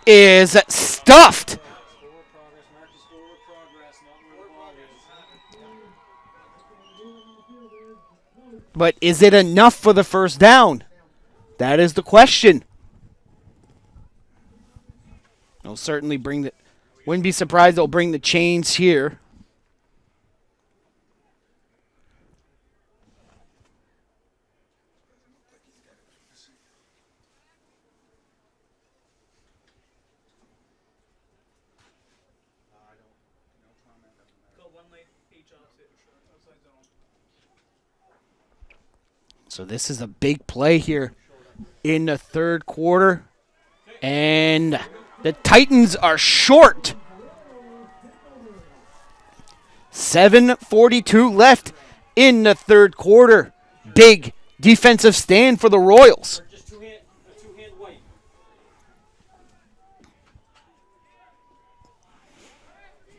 S1: is stuffed.
S5: Forward progress, Marcus, forward progress, not where the ball is.
S1: But is it enough for the first down? That is the question. They'll certainly bring the... Wouldn't be surprised they'll bring the chains here.
S3: Call 1 late, H offset, outside zone.
S1: So this is a big play here in the third quarter. And the Titans are short. 7:42 left in the third quarter. Big defensive stand for the Royals.
S5: Just two-hand white. Empty.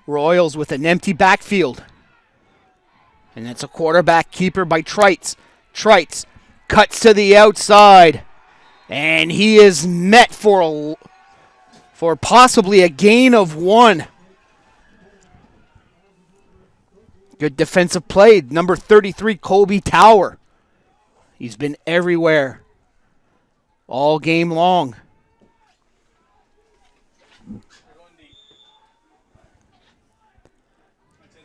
S1: Royals with an empty backfield. And that's a quarterback keeper by Treitz. Treitz cuts to the outside. And he is met for possibly a gain of 1. Good defensive play. Number 33, Colby Tower. He's been everywhere all game long.
S3: They're going deep. I'd say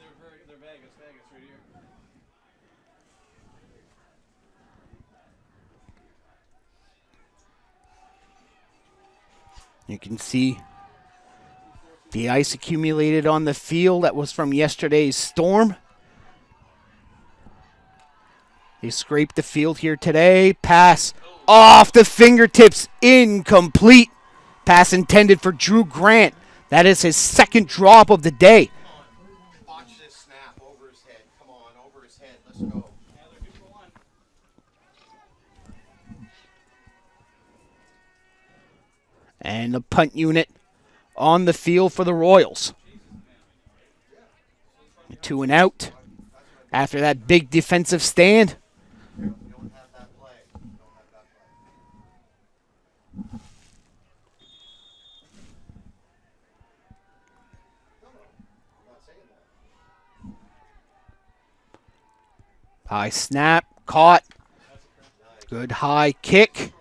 S3: they're Vegas right here.
S1: You can see the ice accumulated on the field. That was from yesterday's storm. They scraped the field here today. Pass off the fingertips. Incomplete. Pass intended for Drew Grant. That is his second drop of the day.
S2: Watch this snap over his head. Come on, over his head. Let's go.
S3: Yeah, they're good for 1.
S1: And the punt unit on the field for the Royals. 2 and out after that big defensive stand.
S2: You don't have that play. You don't have that play. No, I'm not saying that.
S1: High snap, caught. Good high kick.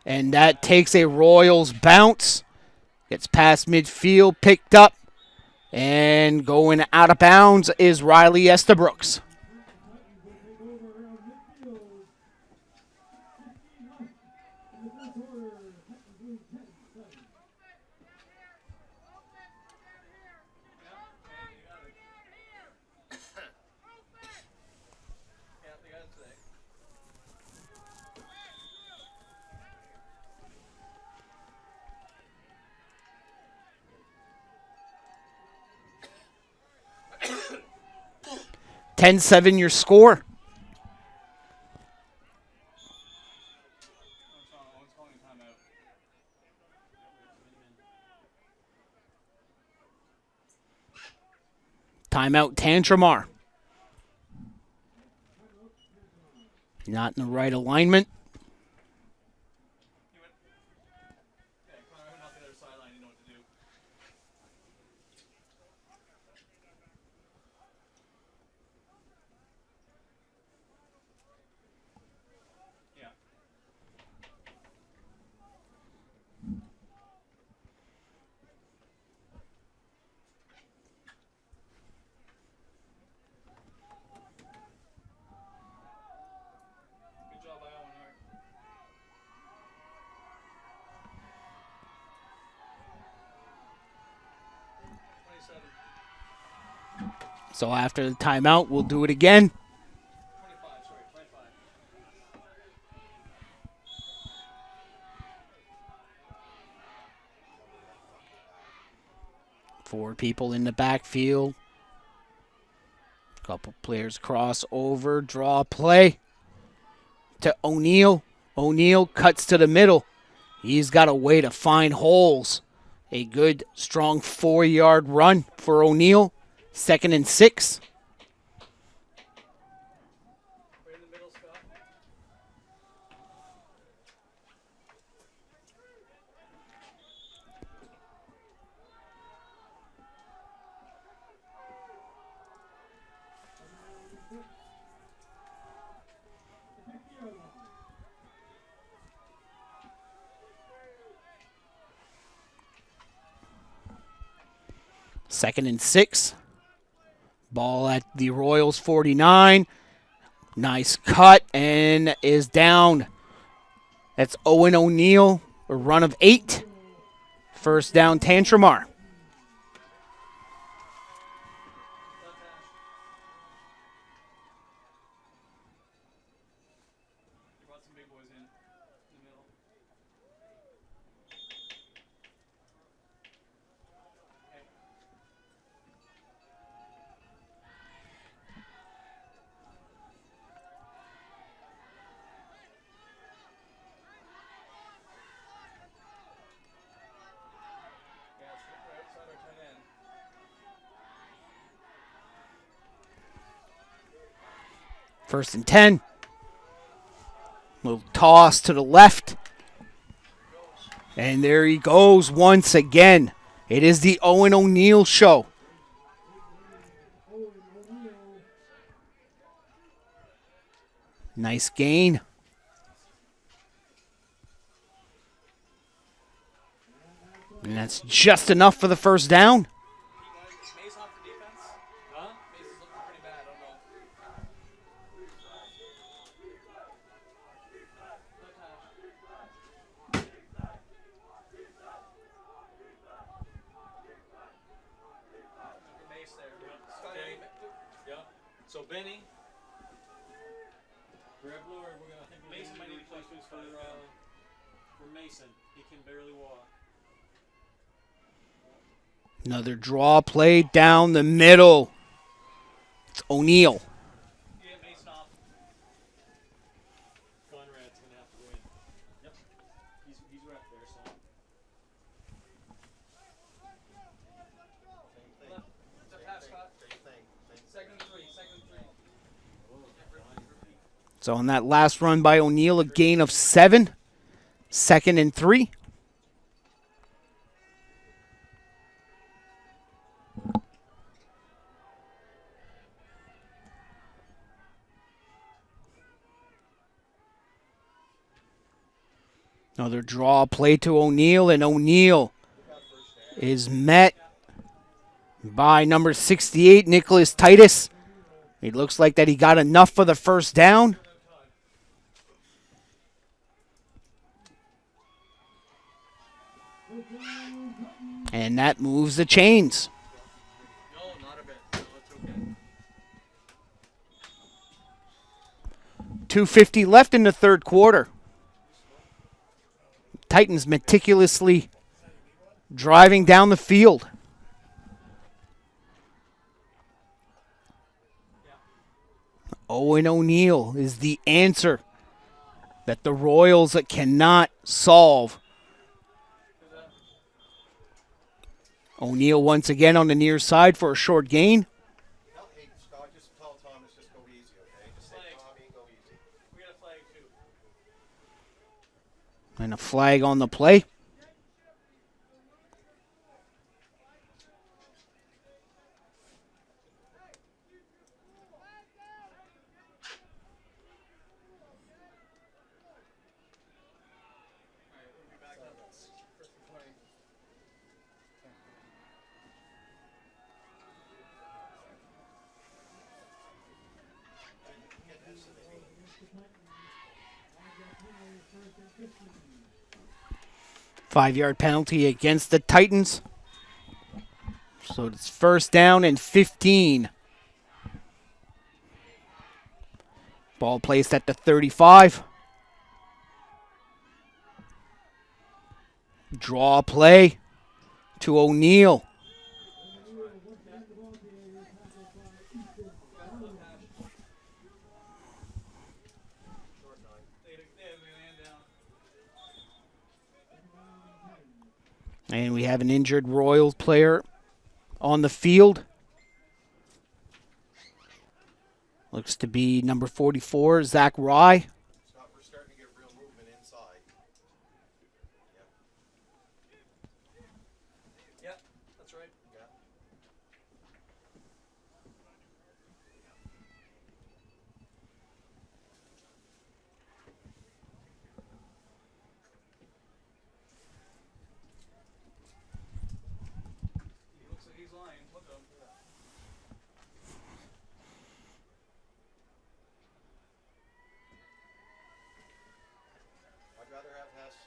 S1: And that takes a Royals bounce. Gets past midfield, picked up. And going out of bounds is Riley Estabrooks.
S3: Yeah, they got it today.
S1: Ten 7 your score.
S3: One's calling timeout.
S1: Timeout Tantramar. Not in the right alignment.
S3: He went. Yeah, Connor went out the other sideline. Didn't know what to do.
S1: So after the timeout, we'll do it again.
S3: 25, sorry, 25.
S1: 4 people in the backfield. Couple players cross over, draw play to O'Neal. O'Neal cuts to the middle. He's got a way to find holes. A good, strong 4-yard run for O'Neal. 2nd and 6.
S3: Right in the middle, Scott.
S1: Second and 6. Ball at the Royals 49. Nice cut and is down. That's Owen O'Neal, a run of 8. First down, Tantramar.
S3: You brought some big boys in the middle. Okay. Yeah, it's right outside our tight end.
S1: First and 10. Little toss to the left. And there he goes once again. It is the Owen O'Neal show. Nice gain. And that's just enough for the first down.
S3: Is Mace off for defense?
S5: Huh?
S3: Mace is looking pretty bad. I don't know. Mace there. Scott,
S5: Okay.
S3: any-
S5: Yeah. So Benny. Grab blue, or we're gonna I think we
S3: Mason might need to play
S5: replacements for Mason. He can barely walk.
S1: Another draw play down the middle. It's O'Neal.
S3: Yeah, Mason off.
S5: Conrad's gonna have to win. Yep. He's rep there, so.
S3: It's a pass, Scott. Second and 3. Second and 3.
S1: So on that last run by O'Neal, a gain of 7. 2nd and 3. Another draw play to O'Neal, and O'Neal is met by number 68, Nicholas Titus. It looks like that he got enough for the first down. And that moves the chains.
S3: No, not a bit. No, it's okay.
S1: 2:50 left in the third quarter. Titans meticulously driving down the field. Owen O'Neal is the answer that the Royals cannot solve. O'Neal once again on the near side for a short gain.
S2: Hey, Scott, just tell Thomas just go easy, okay? Just say, Tommy, go easy.
S3: We got a flag, too.
S1: And a flag on the play.
S3: Alright, we'll be back up. First and 20.
S1: Five-yard penalty against the Titans. So it's first down and 15. Ball placed at the 35. Draw play to O'Neill. And we have an injured Royals player on the field. Looks to be number 44, Zach Rye.
S2: Scott, we're starting to get real movement inside.
S3: Yeah, that's right.
S2: Yeah.
S3: He looks like he's lying. Look at him.
S2: I'd rather have Hess.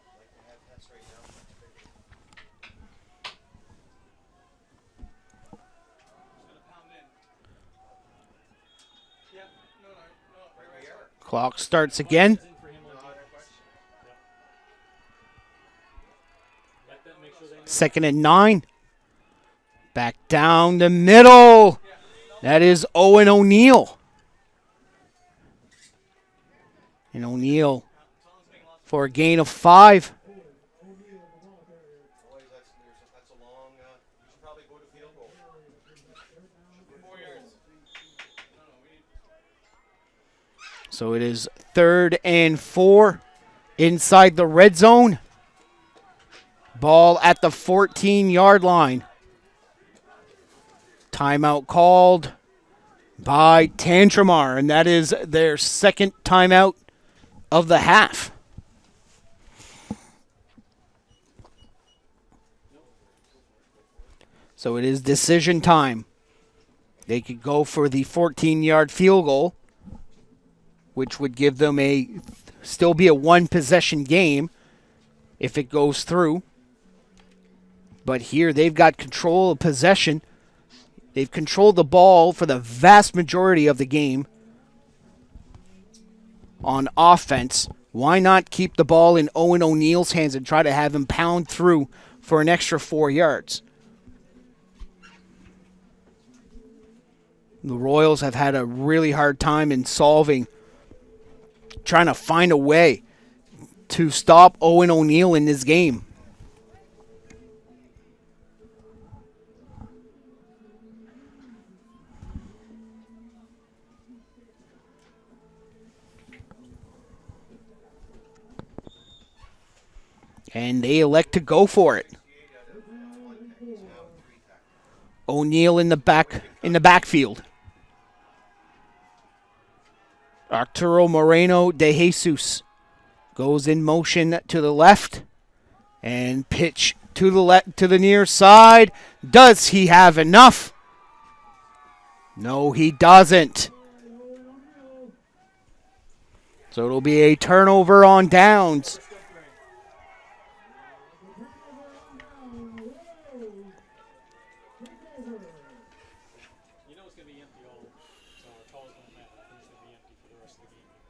S2: I'd like to have Hess right now.
S3: He's gonna pound in. Yeah. No. Right.
S2: We are.
S1: Clock starts again.
S5: In for him on
S2: No,
S5: defense.
S2: no question.
S5: Let them make sure they know.
S1: 2nd and 9. Back down the middle. That is Owen O'Neill. And O'Neill for a gain of 5.
S2: Boys, that's a long. You should probably go to field goal.
S3: 4 yards. No, we need.
S1: So it is 3rd and 4 inside the red zone. Ball at the 14-yard line. Timeout called by Tantramar, and that is their second timeout of the half. So it is decision time. They could go for the 14-yard field goal, which would give them still be a one-possession game if it goes through. But here they've got control of possession. They've controlled the ball for the vast majority of the game on offense. Why not keep the ball in Owen O'Neill's hands and try to have him pound through for an extra 4 yards? The Royals have had a really hard time in trying to find a way to stop Owen O'Neill in this game. And they elect to go for it. O'Neill in the backfield. Arturo Moreno de Jesus goes in motion to the left and pitch to the near side. Does he have enough? No, he doesn't. So it'll be a turnover on downs.
S5: You know it's going to be empty all, so our calls don't matter. It's going to be empty for the rest of the game.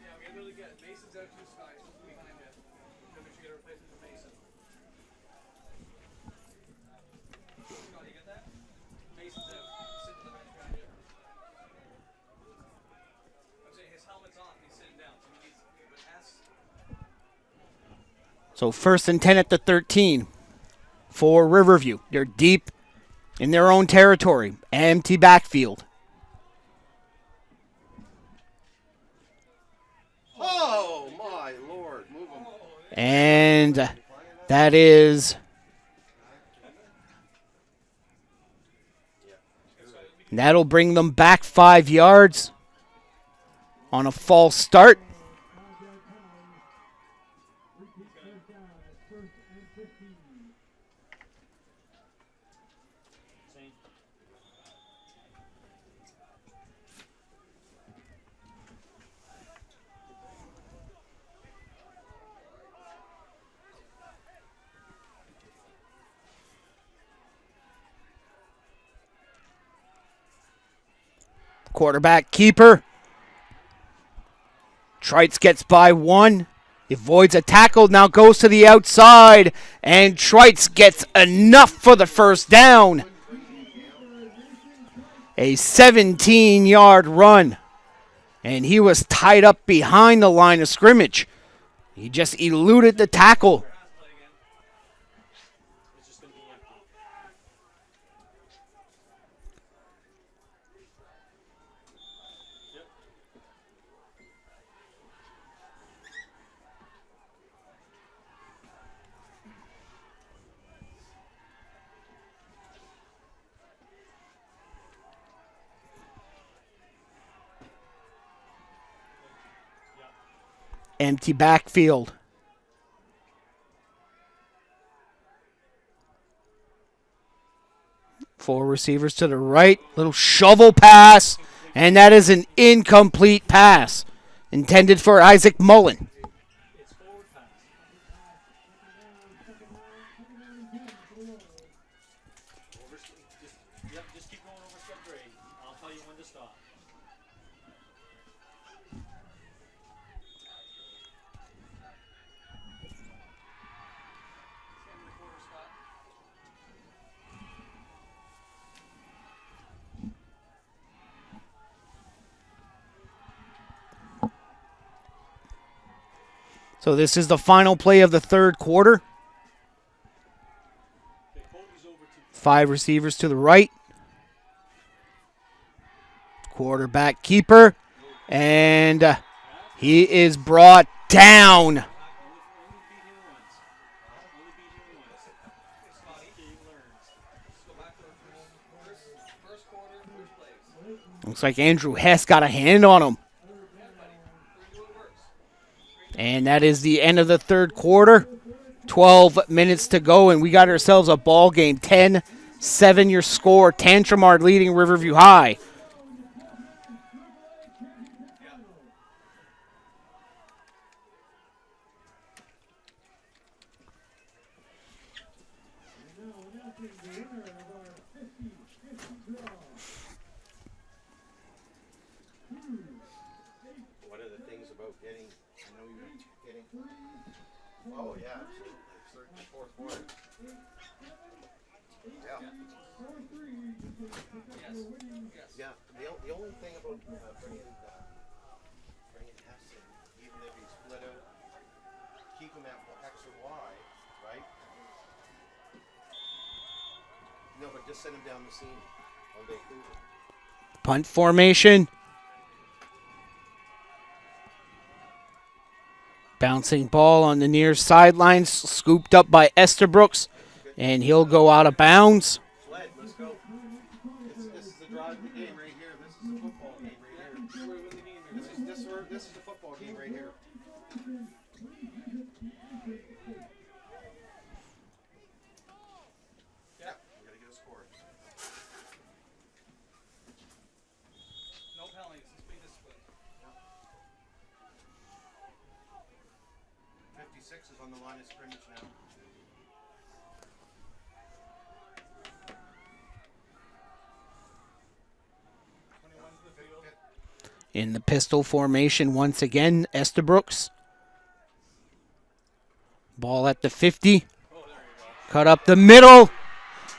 S3: Yeah, we literally get Mason's out 2 skies behind it. Then we should get a replacement for Mason. Scott, you get that? Mason's out. Sitting on the bench behind you. I'm saying his helmet's on. He's sitting down. So he needs to pass.
S1: So 1st and 10 at the 13 for Riverview. They're deep in their own territory. Empty backfield.
S2: Oh my Lord! Move him.
S1: And that is... That'll bring them back 5 yards on a false start.
S5: Same.
S1: Quarterback keeper. Trites gets by one. Avoids a tackle, now goes to the outside, and Trites gets enough for the first down. A 17-yard run, and he was tied up behind the line of scrimmage. He just eluded the tackle.
S5: It's just going to be empty. Yep.
S1: Empty backfield. Four receivers to the right. Little shovel pass. And that is an incomplete pass. Intended for Isaac Mullen.
S5: It's forward pass. Just keep going over step 3. I'll tell you when to stop.
S1: So this is the final play of the third quarter.
S5: Okay, Kobe's over to
S1: 5 receivers to the right. Quarterback keeper. And he is brought down.
S5: only beat him once. Only beat him once. He learns.
S3: Let's go back to the first quarter, first plays.
S1: Looks like Andrew Hess got a hand on him.
S3: Yeah, buddy. We're doing works.
S1: And that is the end of the third quarter. 12 minutes to go, and we got ourselves a ball game. 10-7 your score. Tantramar leading Riverview High.
S2: One of the things about getting, I know you were getting, oh yeah, absolutely, third and fourth quarter. Yeah. Yeah, the only thing about bringing Hess in, even if he split out, keep him at X or Y, right? No, but just send him down the seam on Vancouver.
S1: Punt formation. Bouncing ball on the near sidelines, scooped up by Estabrooks, and he'll go out of bounds.
S2: Sled, let's go. This is the drive of the game right here. This is the football game right here.
S3: We're winning the game here.
S2: This is the football game right here. Yeah, we gotta get a score.
S3: No penalties. Let's be disciplined.
S2: 56 is on the line of scrimmage now.
S1: In the pistol formation once again, Estabrooks. Ball at the 50. Cut up the middle.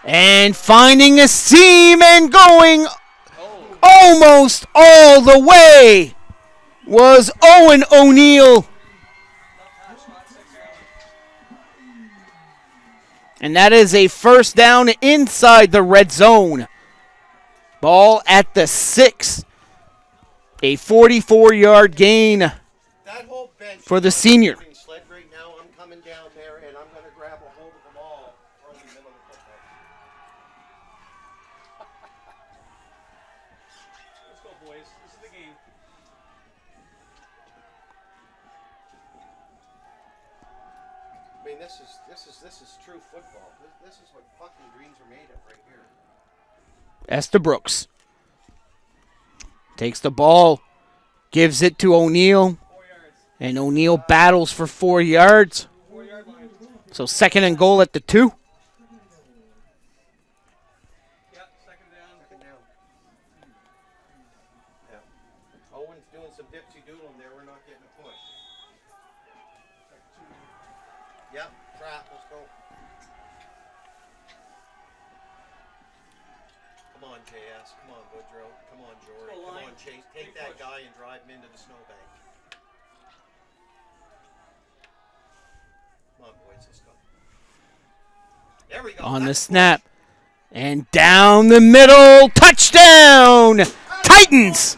S1: And finding a seam and going almost all the way was Owen O'Neill. And that is a first down inside the red zone. Ball at the 6. A 44-yard gain
S2: That whole bench
S1: for the senior.
S2: Sled right now, I'm coming down there and I'm gonna grab a hold of them all from the middle of the football.
S3: Let's go, boys. This is the game.
S2: I mean, this is true football. This is what fucking dreams are made of right here.
S1: Estabrooks takes the ball, gives it to O'Neill,
S3: 4 yards.
S1: and O'Neill battles for 4 yards.
S3: 4-yard line.
S1: So second and goal at the 2.
S3: Yep, second down.
S2: Second down. dipsy doodle there. We're not getting a push. Yep, trap. Let's go. Come on, JS. Come on, Woodrow. Come on, Jory.
S3: Go
S2: Come
S3: line.
S2: on, Chase. Take
S3: Big
S2: that
S3: push.
S2: guy and drive him into the snowbank. Come on, boys. Let's go. There we go.
S1: On the
S2: That's a
S1: snap. And down the middle. Touchdown! Titans!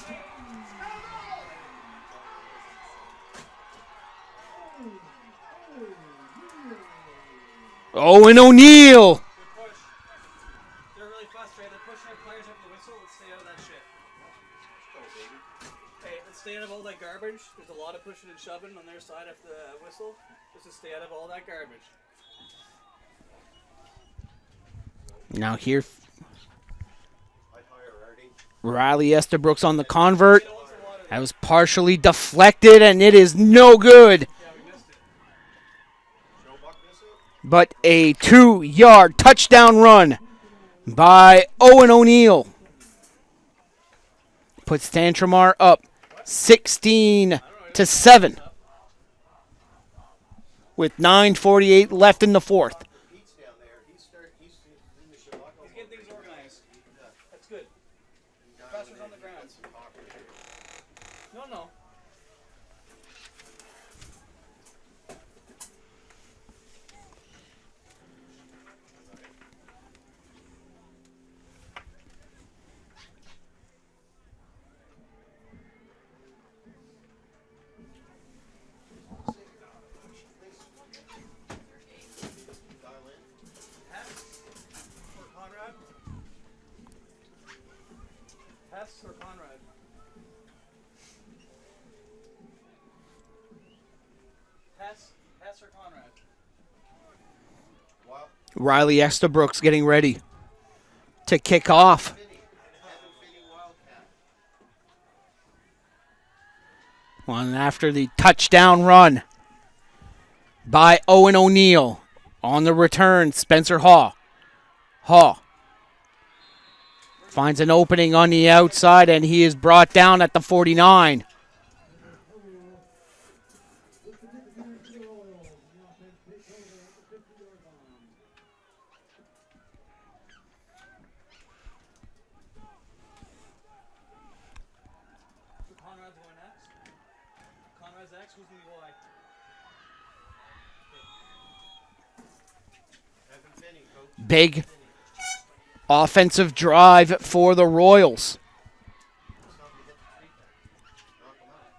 S1: Owen O'Neill.
S3: Good push. They're really frustrated. They're pushing their players up the whistle. Let's stay out of that shit.
S2: Go, baby.
S3: Hey, let's stay out of all that garbage. There's a lot of pushing and shoving on their side of the whistle. Let's just stay out of all that garbage.
S1: Now here,
S2: I'd hire Artie.
S1: Riley Estabrooks on the convert.
S3: They don't want some water there.
S1: That was partially deflected, and it is no good.
S3: Yeah, we missed it.
S2: Joe Buck miss it?
S1: But a 2-yard touchdown run by Owen O'Neill puts Tantramar up 16-7 with 9:48 left in the fourth.
S2: Pete's down there. He's in the Chicago.
S3: He's getting things organized.
S2: Yeah.
S3: That's good.
S2: Down
S3: Pressure's
S2: there,
S3: on the
S2: he got
S3: ground.
S2: some cockers here.
S3: No.
S2: Dial in.
S3: Hess or Conrad? Hess or Conrad? Hess or Conrad?
S2: Wow.
S1: Riley Estabrooks getting ready to kick off.
S2: Evan Finney Wildcat.
S1: One after the touchdown run by Owen O'Neill. On the return, Spencer Haw. Haw finds an opening on the outside, and he is brought down at the 49.
S3: So Conrad's going next? Conrad's next? Who's going to go wide?
S2: Evan Finney, coach.
S1: Big offensive drive for the Royals.
S2: It's not to hit the tree then. Knock him out.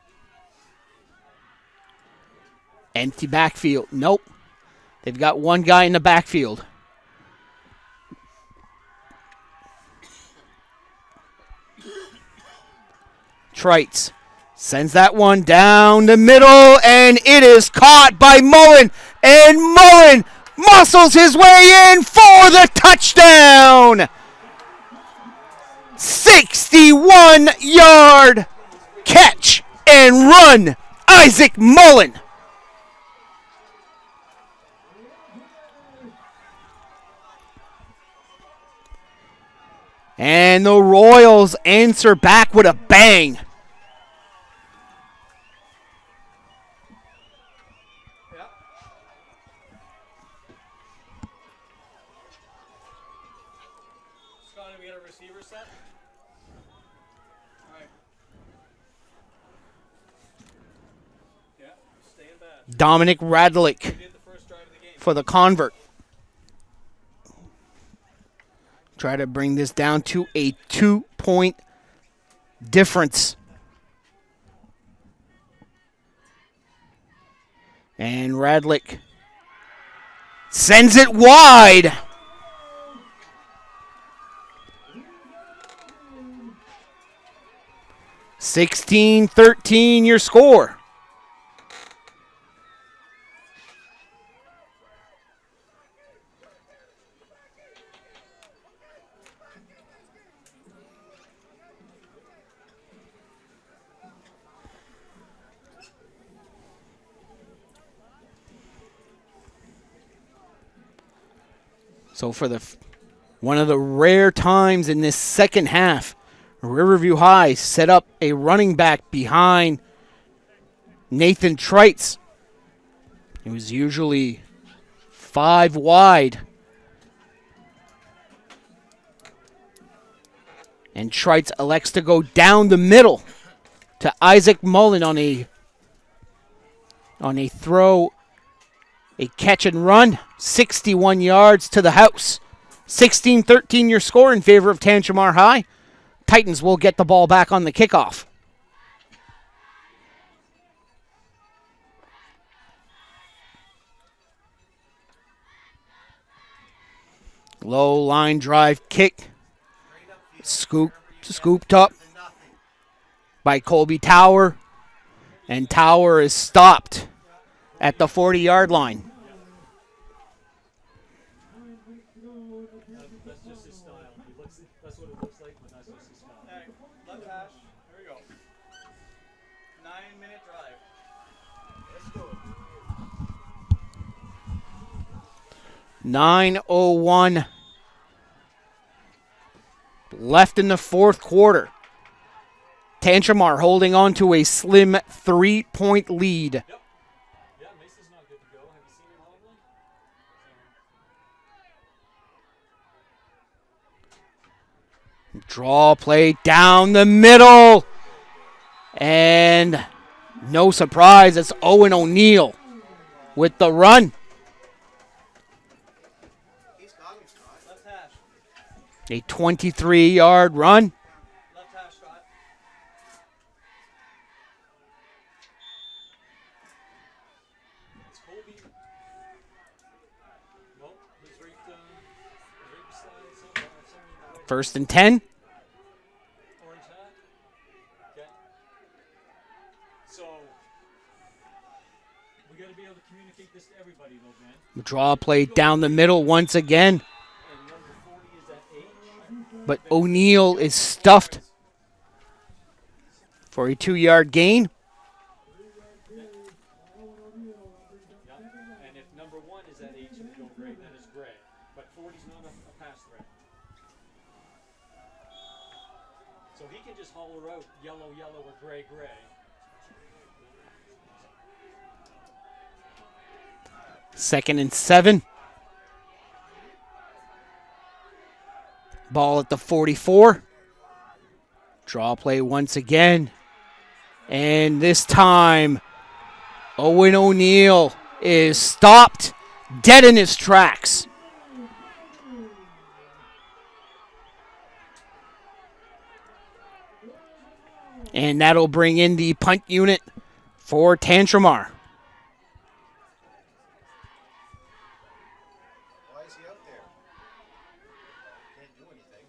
S1: Empty backfield. Nope. They've got one guy in the backfield. Trites sends that one down the middle, and it is caught by Mullen. And Mullen muscles his way in for the touchdown. 61-yard catch and run. Isaac Mullen. And the Royals answer back with a bang.
S3: Yeah. Scotty, we got a receiver set? Alright. Yeah, stay in bad.
S1: Dominic Radlick
S3: We did the first drive of the game.
S1: for the convert. Try to bring this down to a 2-point difference. And Radlick sends it wide. (16-13) your score. So for one of the rare times in this second half, Riverview High set up a running back behind Nathan Trites. He was usually 5 wide. And Trites elects to go down the middle to Isaac Mullen on a throw, a catch and run, 61 yards to the house. 16-13 your score in favor of Tantramar High. Titans will get the ball back on the kickoff. Low line drive kick. Scooped up by Colby Tower. And Tower is stopped at the 40-yard line.
S5: That's just his style. That's what it looks like, but that's just his style.
S3: All right, left hash. Here we go. 9-minute drive.
S2: Let's do it.
S1: 9:01 left in the fourth quarter. Tantramar holding on to a slim 3-point lead.
S5: Yep. Yeah, Mason's not good to go. Have you seen him wobbling?
S1: Draw play down the middle. And no surprise, it's Owen O'Neill with the run.
S2: He's got him, Scott.
S3: Left hash.
S1: A 23-yard run.
S3: Left hash, Scott.
S5: It's Colby. Nope, he's right beside something in the right.
S1: First and 10.
S5: Orange hat. Okay. So we got to be able to communicate this to everybody, though, man.
S1: Draw play down the middle once again.
S5: And number 40 is at 8.
S1: But O'Neill is stuffed for a 2-yard gain.
S5: Yeah. And if number 1 is at 8, should go gray, then it's gray. But 40's not a pass threat. So he can just holler out yellow, yellow, or gray, gray.
S1: Second and 7. Ball at the 44. Draw play once again. And this time, Owen O'Neill is stopped dead in his tracks. And that'll bring in the punt unit for Tantramar.
S2: Why is he out there? Can't do anything.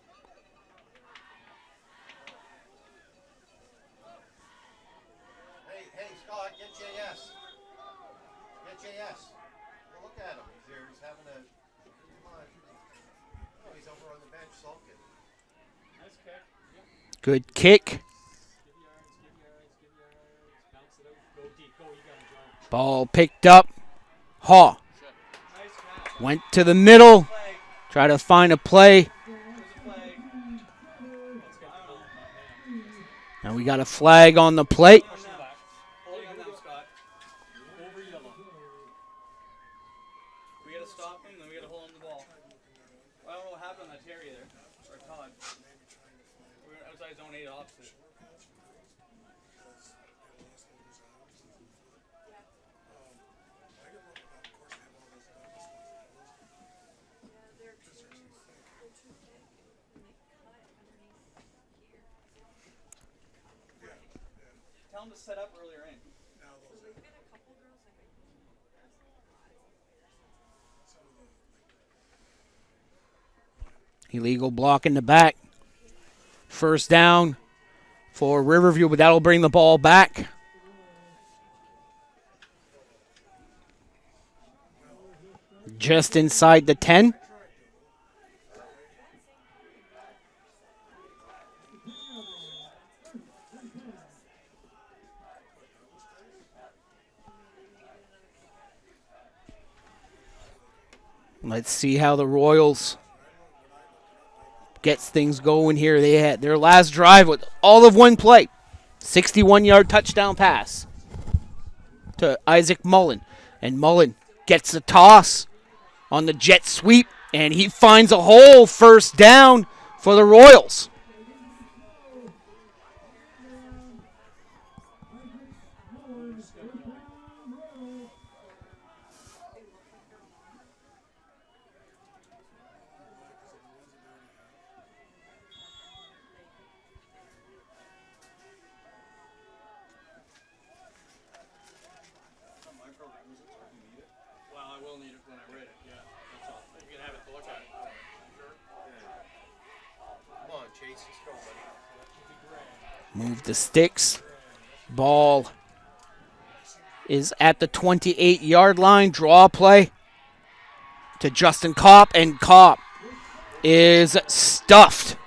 S2: Hey, Scott, get JS. Get JS. Well, look at him. He's there. He's having a. Come on. Oh, he's over on the bench sulking.
S3: Nice kick.
S1: Good kick.
S5: Give yards. Bounce it out. Go deep. Go, you got him, John.
S1: Ball picked up. Haw
S3: Nice catch.
S1: went to the middle.
S3: Flag.
S1: Try to find a play.
S3: There's a flag.
S5: Let's get the ball in my hand.
S1: And we got a flag on the play.
S3: Push them back. Holding on them, Scott.
S5: Over yellow.
S3: We gotta stop him, then we gotta hold on to the ball. I don't know what happened on that Terry there. Or Todd. We're outside zone 8 opposite. Tell him to set up earlier in.
S1: Illegal block in the back. First down for Riverview, but that'll bring the ball back. Just inside the 10. Let's see how the Royals gets things going here. They had their last drive with all of one play. 61-yard touchdown pass. to Isaac Mullen. And Mullen gets the toss on the jet sweep, and he finds a hole. First down for the Royals.
S3: My program is it, so if you need it. Well, I will need it when I read it, yeah. That's all. You can have it to look at it. Sure.
S2: Come on, Chase, let's go, buddy.
S1: Move the sticks. Ball is at the 28-yard line. Draw play to Justin Kopp, and Kopp is stuffed.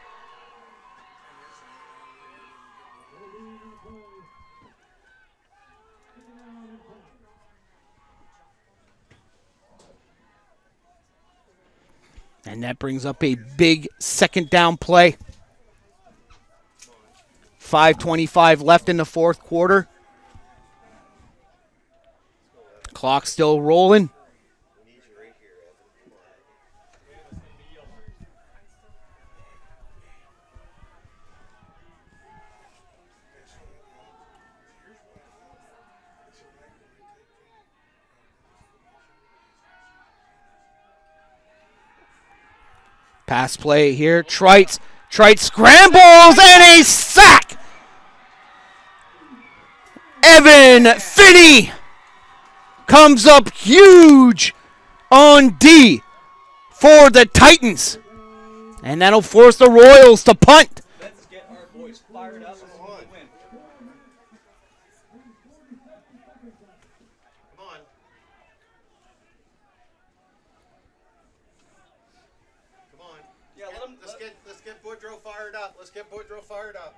S1: And that brings up a big second down play. 5:25 left in the fourth quarter. Clock still rolling.
S2: We need you right here, Evan. Come on.
S1: Pass play here. Trite scrambles and a sack. Evan Finney comes up huge on D for the Titans. And that'll force the Royals to punt.
S3: Let's get our boys fired up and we win.
S2: Come on. Come on.
S3: Yeah,
S2: Let's get Boudreaux fired up. Let's get Boudreaux fired up.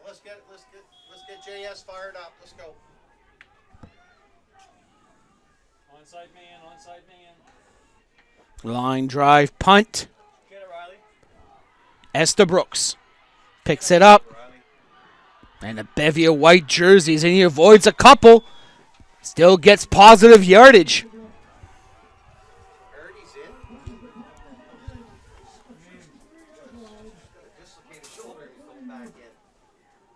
S2: Let's get JS fired up. Let's go.
S5: Onside man.
S1: Line drive punt.
S3: Get it, Riley.
S1: Estabrooks picks it up.
S2: Riley.
S1: And a bevy of white jerseys, and he avoids a couple. Still gets positive yardage.
S2: Ernie's in. Dislocated shoulder. He's going back in.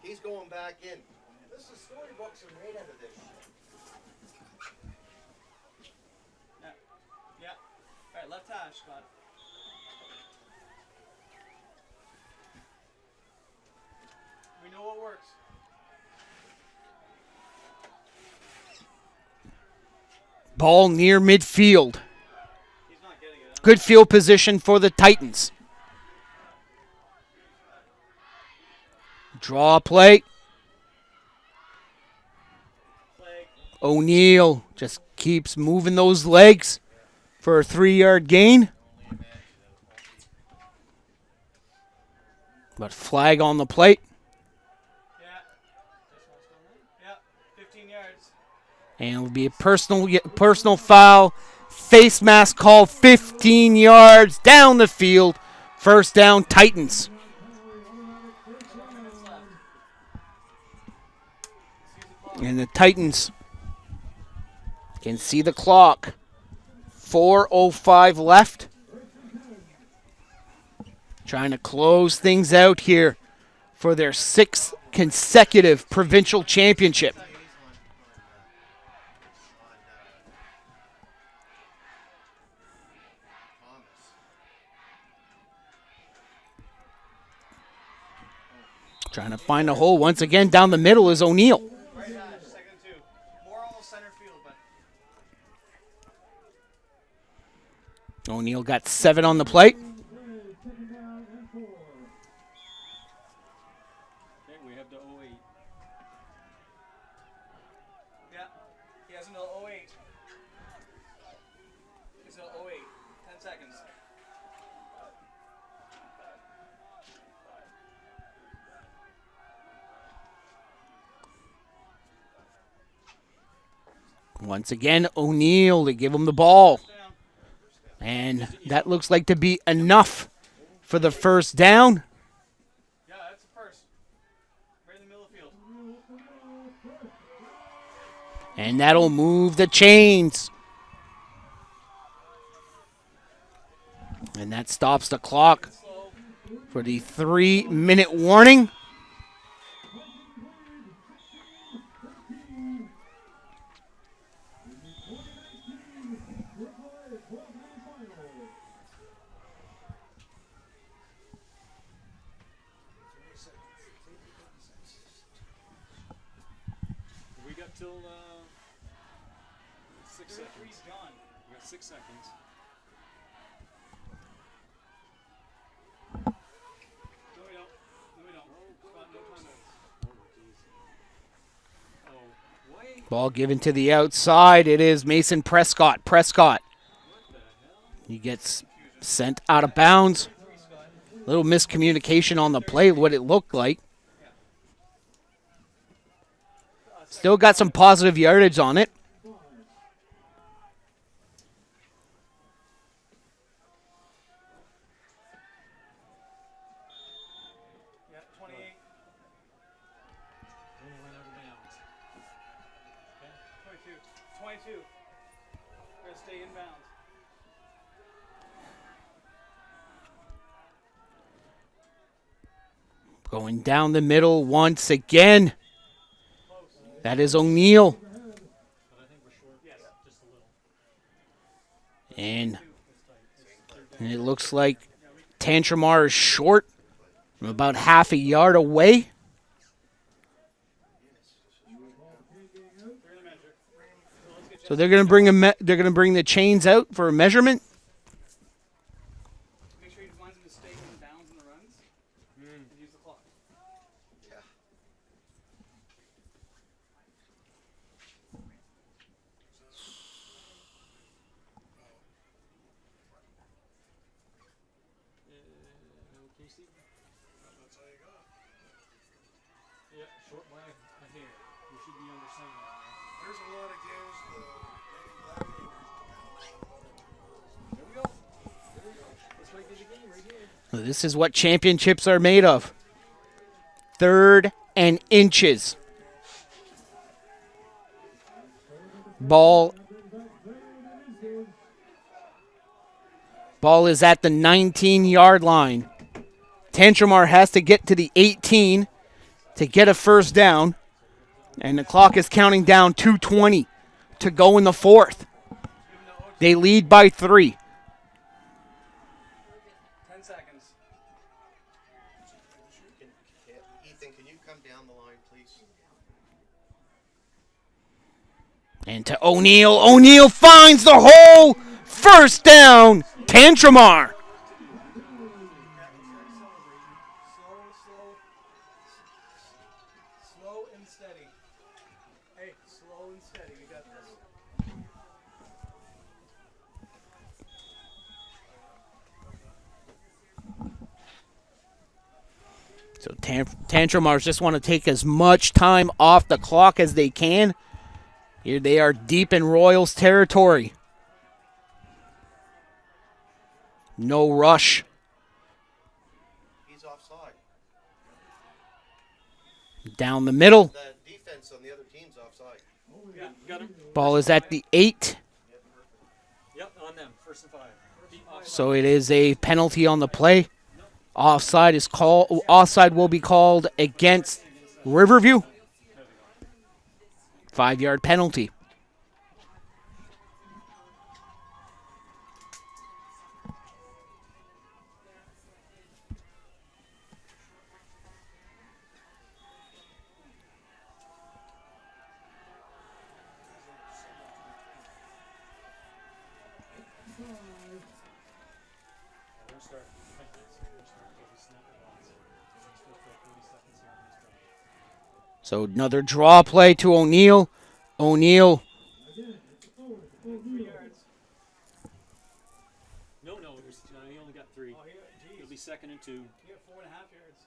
S2: He's going back in. This is storybooks are made out of this shit.
S3: Yeah. All right, left hash, Scott. We know what works.
S1: Ball near midfield.
S3: He's not getting it.
S1: Good field position for the Titans. Draw play.
S3: Flag.
S1: O'Neal just keeps moving those legs for a 3-yard gain. But flag on the plate.
S3: Yeah. Yeah. 15 yards.
S1: And it will be a personal foul. Face mask call 15 yards down the field. First down, Titans. And the Titans can see the clock. 4:05 left. Trying to close things out here for their 6th consecutive provincial championship. Trying to find a hole once again down the middle is O'Neal.
S3: Right hash, second and 2. More almost center field, but
S1: O'Neal got 7 on the plate.
S5: Okay, we have the 08.
S3: yeah. He has until 08. He's until 08. 10 seconds.
S1: Once again, O'Neal to give him the ball.
S3: Down.
S1: And that looks like to be enough for the first down.
S3: Yeah, that's the first. Right in the middle of the field.
S1: And that'll move the chains. And that stops the clock for the 3-minute warning.
S5: We got till 6 seconds.
S3: John.
S5: We got 6 seconds.
S3: No, we don't. No, we don't. Scott, no timeouts.
S5: Oh, jeez. Oh, why?
S1: Ball given to the outside. It is Mason Prescott. Prescott.
S5: What the hell?
S1: He gets sent out of bounds. Little miscommunication on the play, what it looked like. Still got some positive yardage on it.
S3: Yeah, 28.
S5: Only went out of bounds. Okay.
S3: 22. 22. Gotta stay inbounds.
S1: Going down the middle once again. That is O'Neal.
S5: But I think we're short. Yes, just a little.
S1: And,
S5: It's tight.
S1: and it looks like Tantramar is short from about half a yard away. So they're going to bring they're going to bring the chains out for a measurement.
S3: Make sure he finds a mistake in the bounds and the runs. And use the clock.
S2: Yeah.
S5: Casey? That's all you got. Yeah, short by a hair. We should be under center.
S2: There's a lot of games,
S5: There we go. There we go. This might be the game right here.
S1: This is what championships are made of. 3rd and inches. Ball is at the 19-yard line. Tantramar has to get to the 18 to get a first down. And the clock is counting down 2:20 to go in the 4th. They lead by 3.
S3: 10 seconds.
S2: Ethan, can you come down the line, please?
S1: And to O'Neal. O'Neal finds the hole. First down, Tantramar.
S3: Slow and steady. Hey, slow and steady. We got this.
S1: So Tantramars just want to take as much time off the clock as they can. Here they are deep in Royals territory. No rush.
S2: He's offside.
S1: Down the middle.
S2: The defense on the other team's offside.
S5: Yeah, got him.
S1: Ball is at the 8.
S5: Yep, on them. 1st and 5. Deep offside.
S1: So it is a penalty on the play. Offside is called. Offside will be called against Riverview. 5-yard penalty.
S5: We're gonna start. We're gonna start because we snapped it once. We're supposed to have 40 seconds here on this drive.
S1: So another draw play to O'Neal. O'Neal.
S5: No, it was, he only got 3.
S3: Oh, here,
S5: It'll be
S3: geez.
S5: 2nd and 2.
S3: You got 4.5 yards.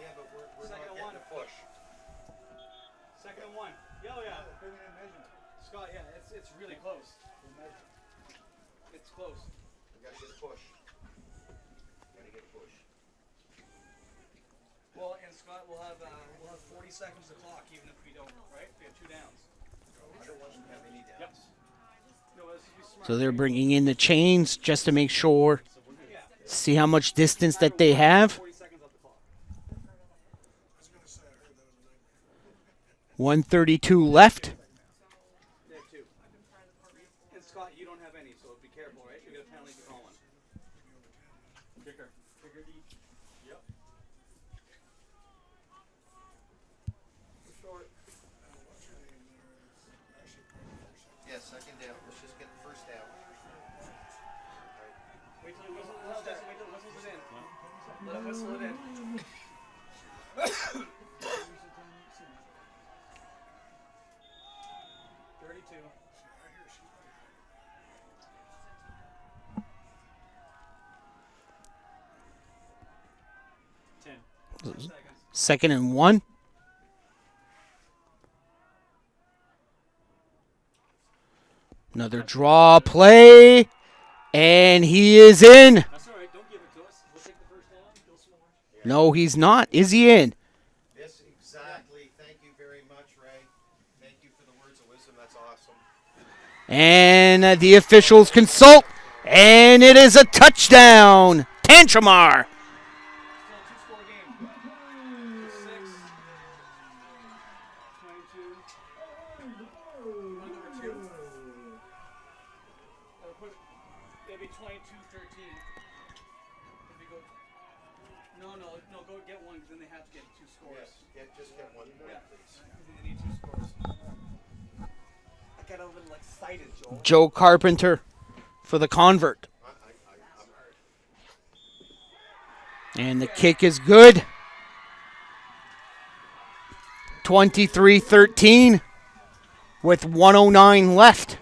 S2: Yeah, but we're
S3: Second
S2: not
S3: and
S2: getting a push.
S3: 2nd and 1. Yeah. Scott, yeah, it's really close. It's close.
S2: We gotta get a push. Gotta get a push.
S3: Well, and Scott, we'll have 40 seconds to clock even if we don't, right? We have 2 downs.
S2: I don't want them to have any downs.
S3: No, this would be smart.
S1: So they're bringing in the chains just to make sure,
S3: Yeah.
S1: see how much distance that they have.
S3: 40 seconds off the clock.
S1: 132 left.
S3: There, 2. And Scott, you don't have any, so be careful, right? You get a penalty for calling. Kicker. Kicker deep. Yep. Short.
S2: Yeah, second down. Let's just get the first down.
S3: Wait till he whistles. Wait till it whistles it in. Let him whistle it in.
S1: Second and 1. Another draw play. And he is in.
S5: That's all right. Don't give it to us. We'll take the first down. Go small.
S1: No, he's not. Is he in?
S2: Yes, exactly. Thank you very much, Ray. Thank you for the words of wisdom. That's awesome.
S1: And the officials consult. And it is a touchdown. Tantramar.
S3: Still a 2-score game. 6, 22. One over 2. It'll be 22-13. If we go, no, go get one because then they have to get 2 scores.
S2: Yes, just get one point,
S3: Yeah.
S2: please.
S3: They need 2 scores. I got a little excited, Joel.
S1: Joe Carpenter for the convert. And the kick is good. 23-13 with 1:09 left.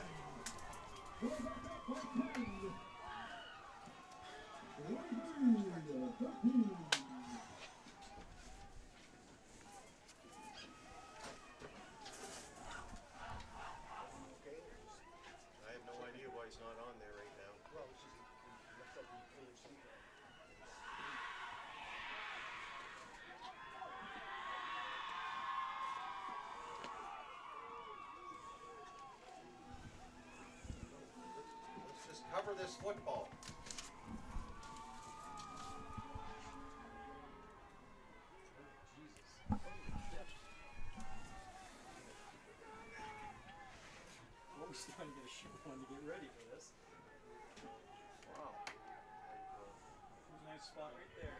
S2: I have no idea why he's not on there right now. Well, it's just let's just cover this football.
S5: Well, we're starting to get a shoe on to get ready for this.
S2: Wow.
S3: There's a nice spot right there.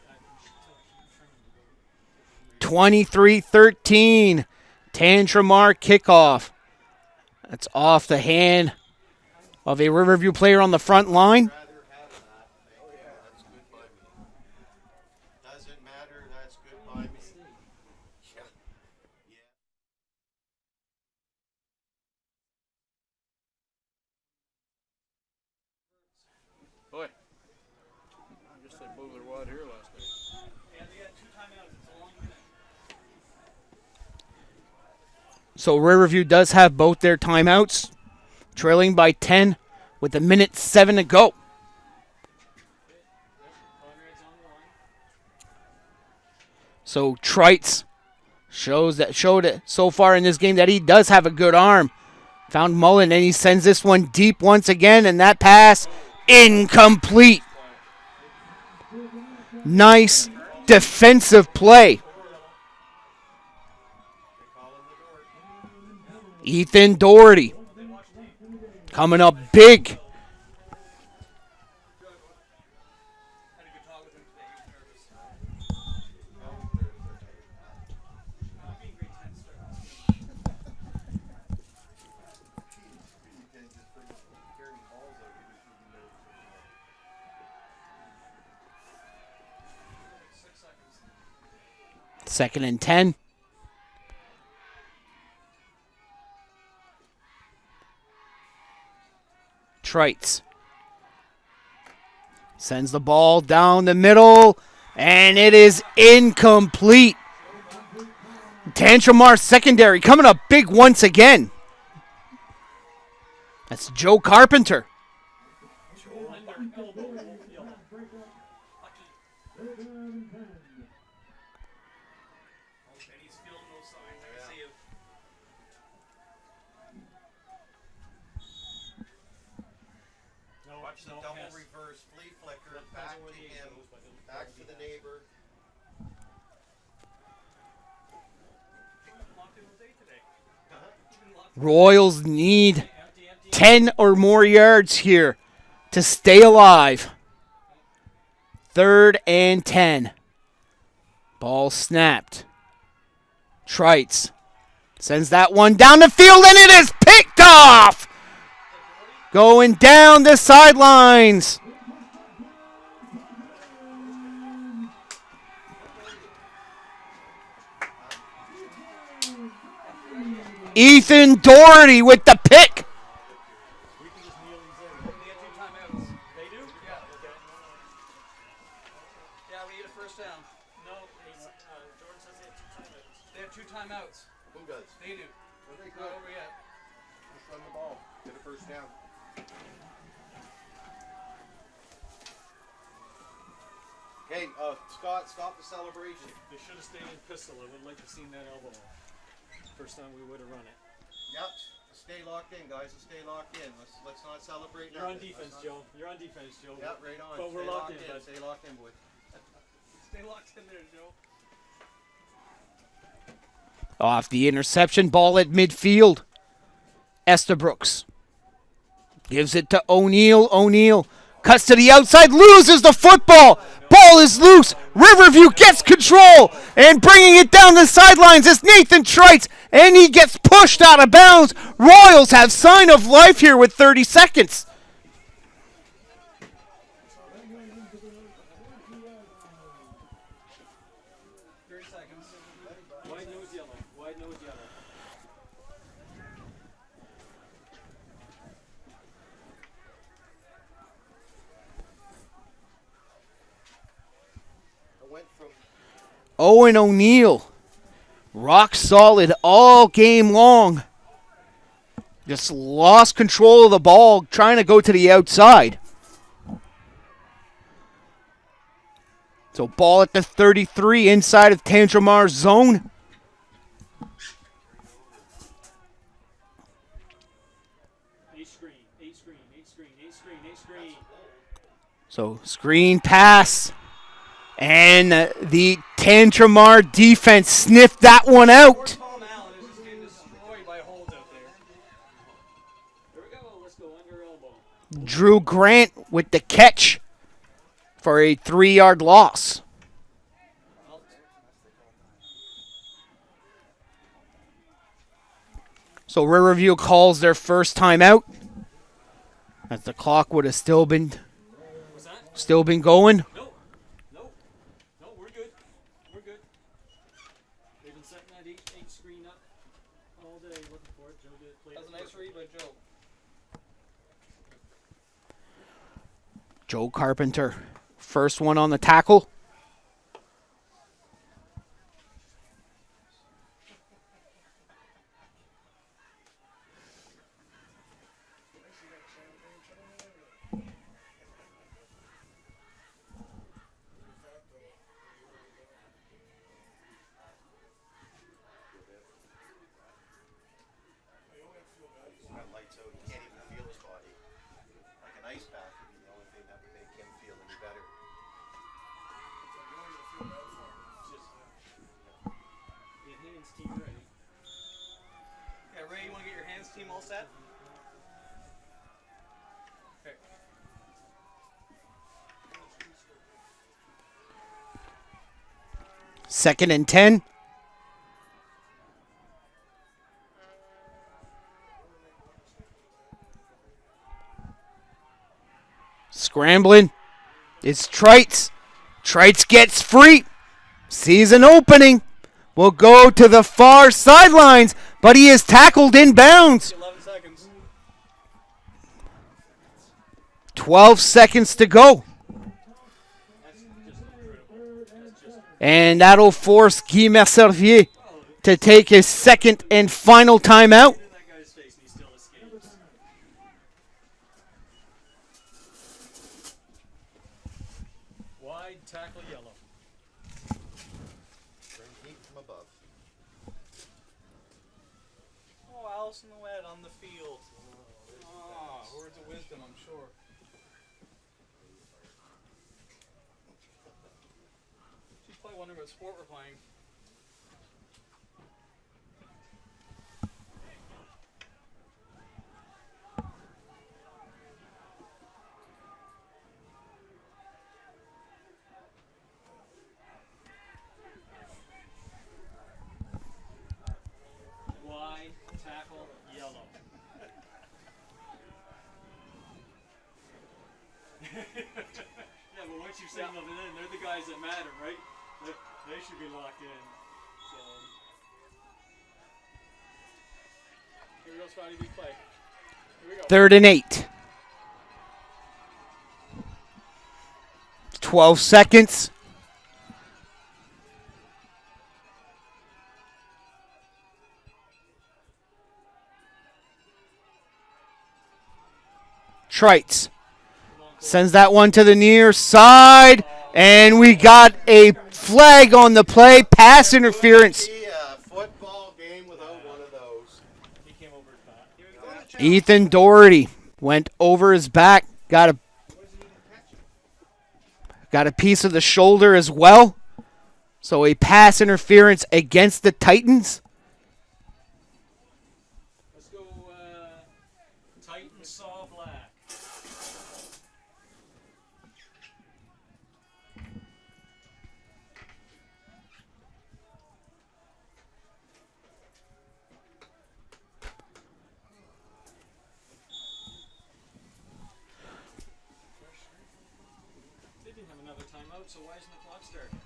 S5: I should tell Keith Trim to go.
S1: 23-13. Tantramar kickoff. That's off the hand of a Riverview player on the front line.
S2: Rather have that. Thank you. That's good by me. Doesn't matter. That's good by me. Yeah. Yeah.
S6: Boy, I guess they blew their wad here last night.
S3: And they got 2 timeouts. It's a long minute.
S1: So Riverview does have both their timeouts, trailing by 10 with 1:07 to go.
S5: Conrad's on the line.
S1: So Trites showed it so far in this game that he does have a good arm. Found Mullen and he sends this one deep once again, and that pass incomplete. Nice defensive play. Ethan Doherty coming up big.
S3: Had a good talk with him today. He was nervous. I'm being grade 10 starting.
S2: You can just bring carry balls out. You just need to know what's
S3: 6 seconds.
S1: 2nd and 10. Trites sends the ball down the middle, and it is incomplete. Tantramar secondary coming up big once again. That's Joe Carpenter.
S2: watch the
S5: No,
S2: double
S5: yes.
S2: reverse flea flicker
S5: Depends
S2: back
S5: on where
S2: to
S5: the
S2: him,
S5: eight goes, but it'll
S2: back
S5: probably
S2: to the
S5: be that.
S2: neighbor.
S3: Locked in all day today.
S2: Uh-huh.
S3: You've been locked
S1: Royals need
S5: Empty, empty.
S1: 10 or more yards here to stay alive. 3rd and 10. Ball snapped. Trites sends that one down the field, and it is picked off! Going down the sidelines. Ethan Doherty with the pick.
S5: We can just kneel these in.
S3: They have 2 timeouts.
S5: They do?
S3: Yeah.
S5: Okay.
S3: Yeah, we need a first down.
S5: No, Jordan says they have 2 timeouts.
S3: They have 2 timeouts.
S2: Who does?
S3: They do.
S2: Okay,
S3: Not
S2: good.
S3: over yet.
S2: Let's run the ball. Get a first down. Okay, Scott, stop the celebration.
S5: They should have stayed in pistol. I would like to have seen that elbow. First time we would have run it.
S2: Yep. Stay locked in, guys. Let's stay locked in. Let's not celebrate.
S5: You're on
S2: nothing.
S5: defense,
S2: Let's not-
S5: Joe. You're on defense, Joe.
S2: Yep, right on.
S5: But we're
S2: Stay
S5: locked in, bud.
S2: Stay locked in, boys.
S3: Stay locked in there, Joe.
S1: Off the interception, ball at midfield. Estabrooks gives it to O'Neal. O'Neal cuts to the outside, loses the football. Ball is loose. Riverview gets control and bringing it down the sidelines is Nathan Trites, and he gets pushed out of bounds. Royals have sign of life here with 30 seconds.
S3: 30 seconds.
S5: Wide nose yellow. Wide nose yellow.
S2: I went from
S1: Owen O'Neal, rock solid all game long. Just lost control of the ball, trying to go to the outside. So ball at the 33 inside of Tantramar's zone.
S5: Eight screen. Eight screen. Eight screen. Eight screen. Eight screen.
S1: So screen pass. And the Tantramar defense sniffed that one out.
S3: Tom Allen is just getting destroyed by holds out there.
S5: There we go. Let's go under elbow.
S1: Drew Grant with the catch for a 3-yard loss. So Riverview calls their first timeout, as the clock would have still been
S5: What's that?
S1: going.
S5: No. No. No, we're good. We're good. They've been setting that eight screen up all day looking for it. Joe did play
S3: That was
S5: it
S3: a nice read by Joe.
S1: Joe Carpenter, first one on the tackle.
S2: got lights out. He can't even feel his body. Like an ice bath would be the only thing that would make him feel any better.
S5: Get hands team ready.
S3: Yeah, Ray, you want to get your hands team all set? Okay.
S1: Second and 10. Scrambling. It's Trites. Trites gets free. Sees an opening. Will go to the far sidelines, but he is tackled in bounds.
S3: 11 seconds.
S1: 12 seconds to go.
S5: That's just incredible. That's just
S1: And that'll force Guy Mercervier to take his second and final timeout.
S5: in that guy's face and he still escapes. Wide tackle yellow.
S2: Bring heat from above.
S3: Oh, Allison Wed on the field. Ah, words of wisdom, I'm sure.
S5: Probably wondering what sport we're playing. Wide tackle yellow. Yeah, but once you signal them in, they're the guys that matter, right? They should be locked in. So here we go, Scotty. Big play. Here we go.
S1: 3rd and 8. 12 seconds. Trites sends that one to the near side, and we got a flag on the play. Pass interference.
S2: See a football game without one of those.
S5: He came over his back. Here we go.
S1: Ethan Doherty went over his back, got a piece of the shoulder as well. So a pass interference against the Titans.
S5: Let's go Titan Saw Black. They didn't have another timeout, so why isn't the clock starting?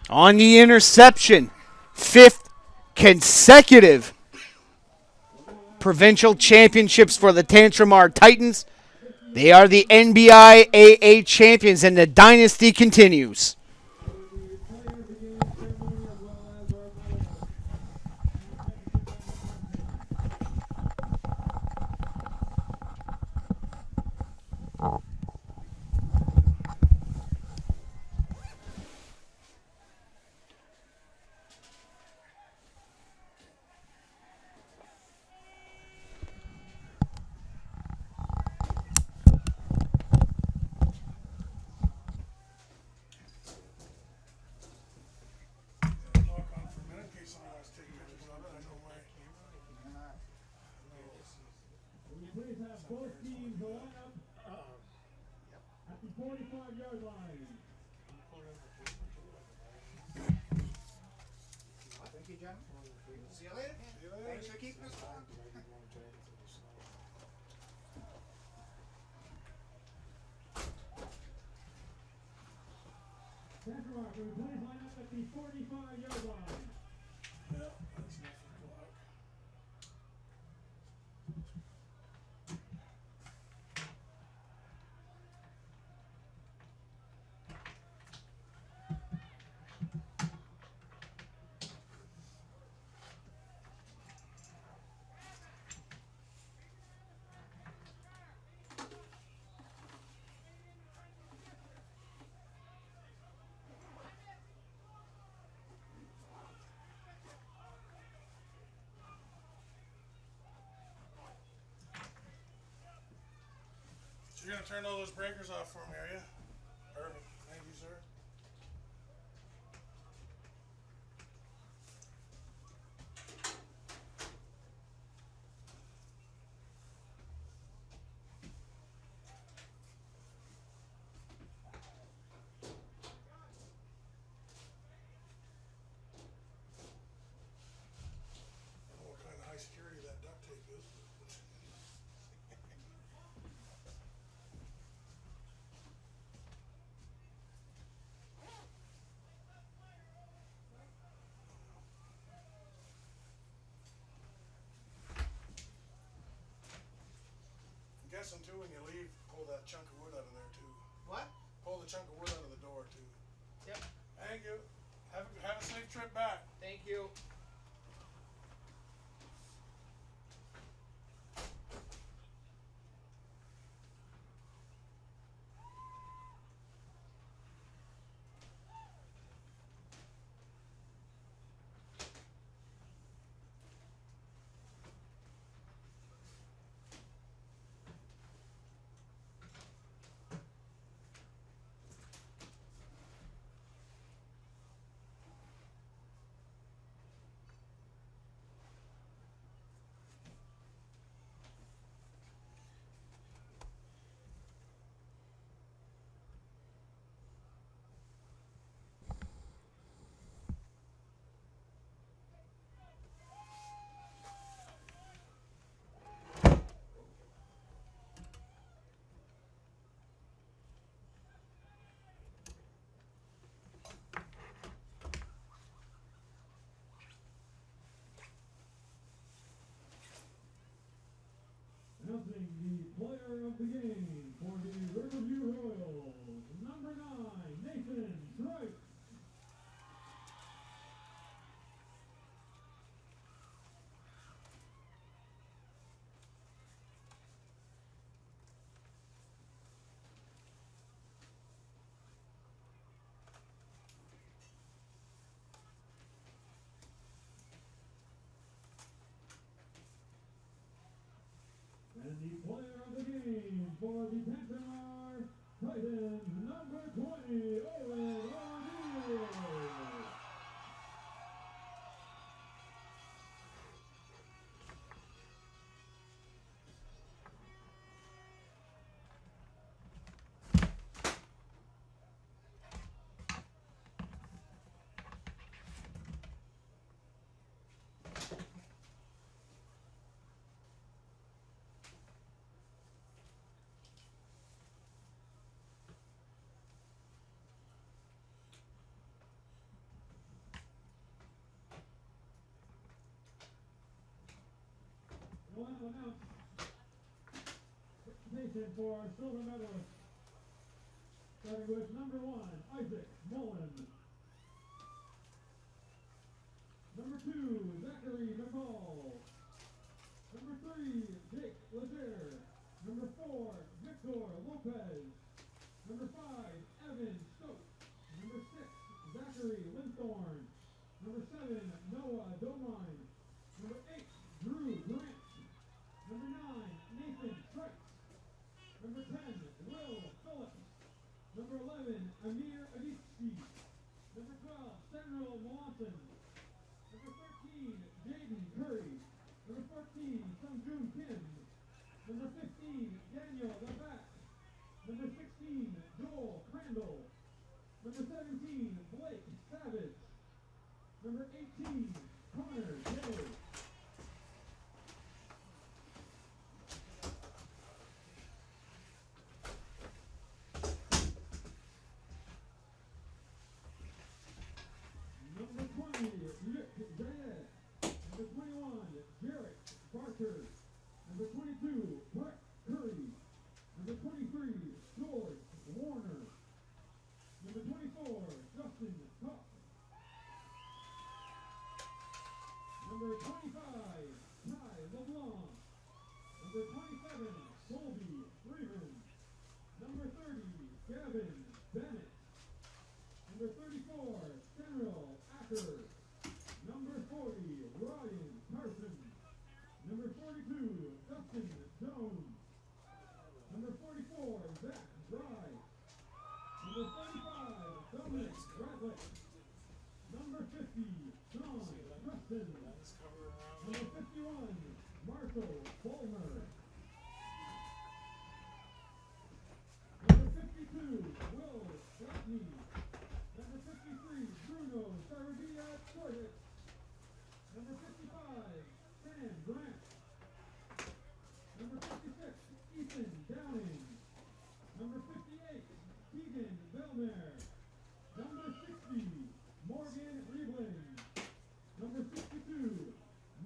S1: On the interception, 5th consecutive provincial championships for the Tantramar Titans. They are the NBIAA champions, and the dynasty continues.
S4: Please have both teams line up at the 45-yard line.
S2: Thank you, John. See you later. Thanks for keeping us on.
S4: Tantramar, can we please line up at the 45-yard line?
S7: So you're gonna turn all those breakers off for me, are you? Perfect. Thank you, sir. guessing too, when you leave, pull that chunk of wood out of there too.
S2: What?
S7: Pull the chunk of wood out of the door too.
S2: Yep.
S7: Thank you. Have a safe trip back.
S2: Thank you.
S4: Announcing the player of the game for the Riverview Royals, number 9, Nathan Trice. And the player of the game for the Tantramar Titans, number 20, Owen O'Neill. We'll now announce participation for silver medalist, starting with number 1, Isaac Mullen. Number 2, Zachary McCall. Number 3, Jake Leger. Number 4, Victor Lopez. Number 5, Evan Stokes. Number 6, Zachary Linthorn. Number 7, Noah Domine. Number 8, Drew Grant. Number 9, Nathan Trice. Number 10, Will Phillips. Number 11, Amir Aditsky. Number 12, Samuel Mawson. Number 13, Jaden Curry. Number 14, Sungjun Kim. Number 15, Daniel Labatt. Number 16, Joel Crandall. Number 17, Blake Savage. Number 18, Connor Day. Number 20, Rick Zayed. Number 21, Jarrett Barker. Number 22, Brett Curry. Number 23, George Warner. Number 24, Justin Cox. Number 25, Ty LeBlanc. Number 27, Colby Freeman. Number 30, Gavin Bennett. Number 34, Samuel Acker. Number 40, Ryan Carson. Number 42, Dustin Jones. Number 44, Zach Dry. Number 45, Dominic Bradley. Number 50, Sean Preston. Number 51, Marshall Fulmer. Number 52, Will Gladney. Number 53, Bruno Sarabia Cordic. Number 55, Sam Grant. Number 56, Ethan Downing. Number 58, Keegan Belmare. Number 60, Morgan Riebling. Number 62,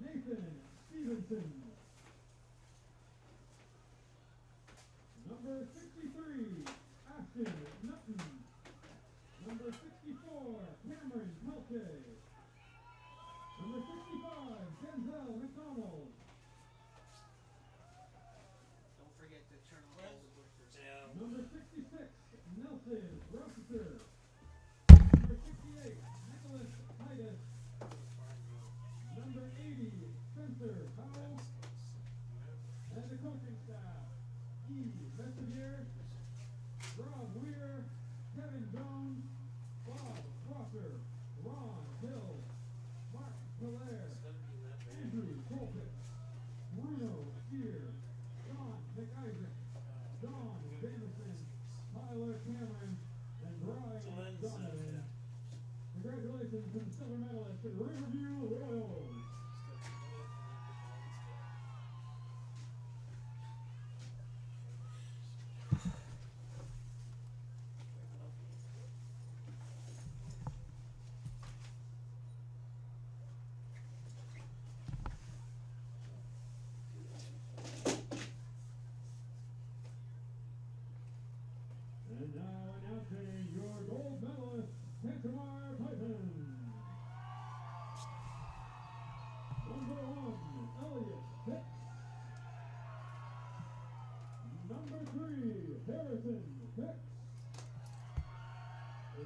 S4: Nathan Stevenson. Foster, Ron Hill, Mark Hilaire, Andrew Colpitt, Bruno Steer, John McIsaac, Don Jamison, Tyler Cameron, and Brian Donovan. Congratulations to the silver medalists at Riverview Royals. And now announcing your gold medalist, Tantramar Titans. Number 1, Elliot Hicks. Number 3, Harrison Hicks.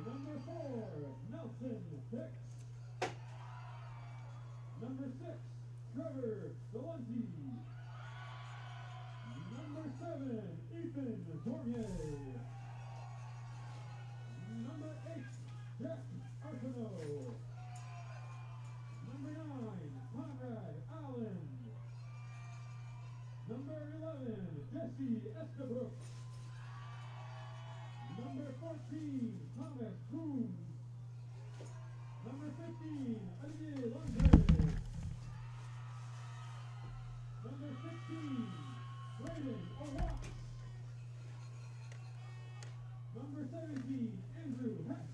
S4: Number 4, Nelson Hicks. Number 6, Trevor Valenti. Number 7, Ethan Tournier. Number 8, Jack Arsenault. Number 9, Conrad Allen. Number 11, Jesse Estabrook. Number 14, Thomas Coons. Number 15, Olivier Landry. Number 16, Brayden O'Rourke. Number 17, Andrew Hess.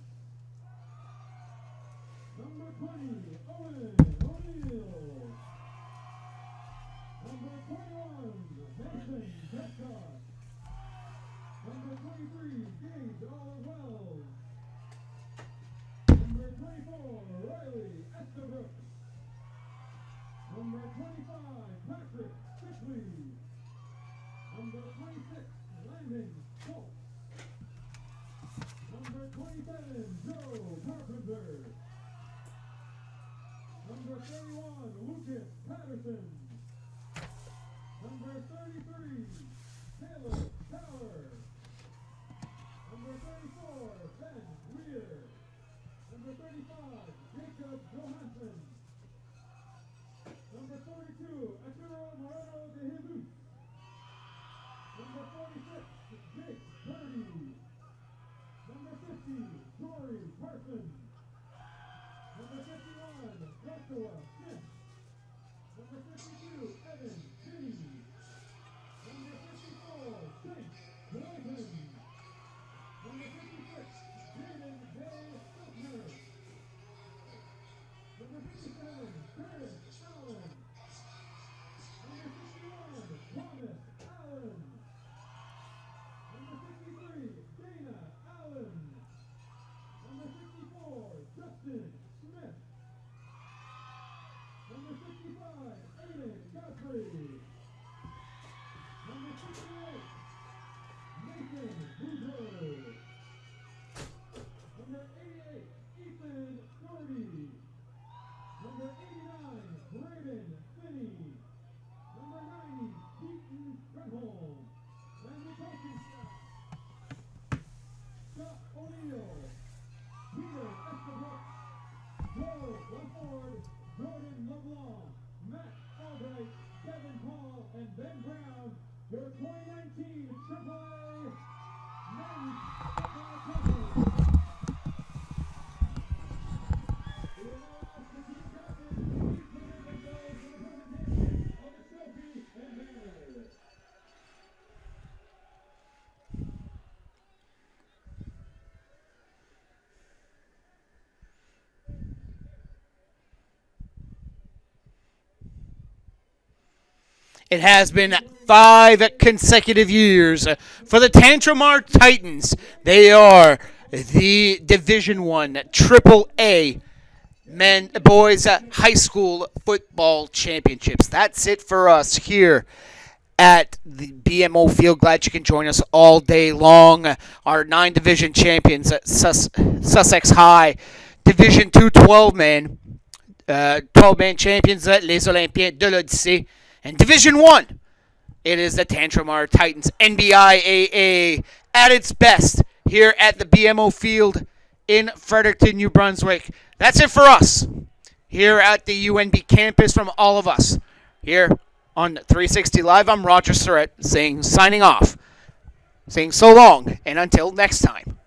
S4: Number 20, Owen O'Neill. Number 21, Mason Prescott. Number 23, James Wells. Number 24, Riley Estabrook. Number 25, Patrick Sickley. Number 26, Landon Schultz. Number 27, Joe Carpenter. Number 31, Lucas Patterson. Number 33, Taylor Tower. Number 34, Ben Weir. Number 35, Jacob Johansson. Number 42, Arturo Moreno de Jesus. Number 46, Jake Purdy. Number 50, Jory Parsons. Number 51, Joshua Smith. Number 52, Evan Finney. Number 54, Chase Boyden. Number 56, Jaden Day Stiltner. Number 57, Curtis Allen. Number 61, Thomas Allen. Number 63, Dana Allen. Number 64, Justin Smith. Number 65, Aiden Godfrey. Number 68, Nathan Boudreau. Number 88, Ethan Doherty. Number 89, Braden Finney. Number 90, Keaton Grenholm. And the coaching staff: Scott O'Neill, Peter Estabrook, Joe Laford, Jordan LeBlanc, Matt Albright, Kevin Paul, and Ben Brown, your 2019 AAA Men's Football Champions. We will now ask the team captains to please present themselves for the presentation of the trophy and banner.
S1: It has been 5 consecutive years for the Tantramar Titans. They are the Division I AAA men boys high school football championships. That's it for us here at the BMO Field. Glad you can join us all day long. Our 9 division champions at Sussex High, Division II 12-man, 12-man champions at Les Olympiens de l'Odyssée, and Division I. It is the Tantramar Titans, NBIAA at its best here at the BMO Field in Fredericton, New Brunswick. That's it for us here at the UNB campus from all of us here on 360 Live. I'm Roger Surratt signing off, saying so long and until next time.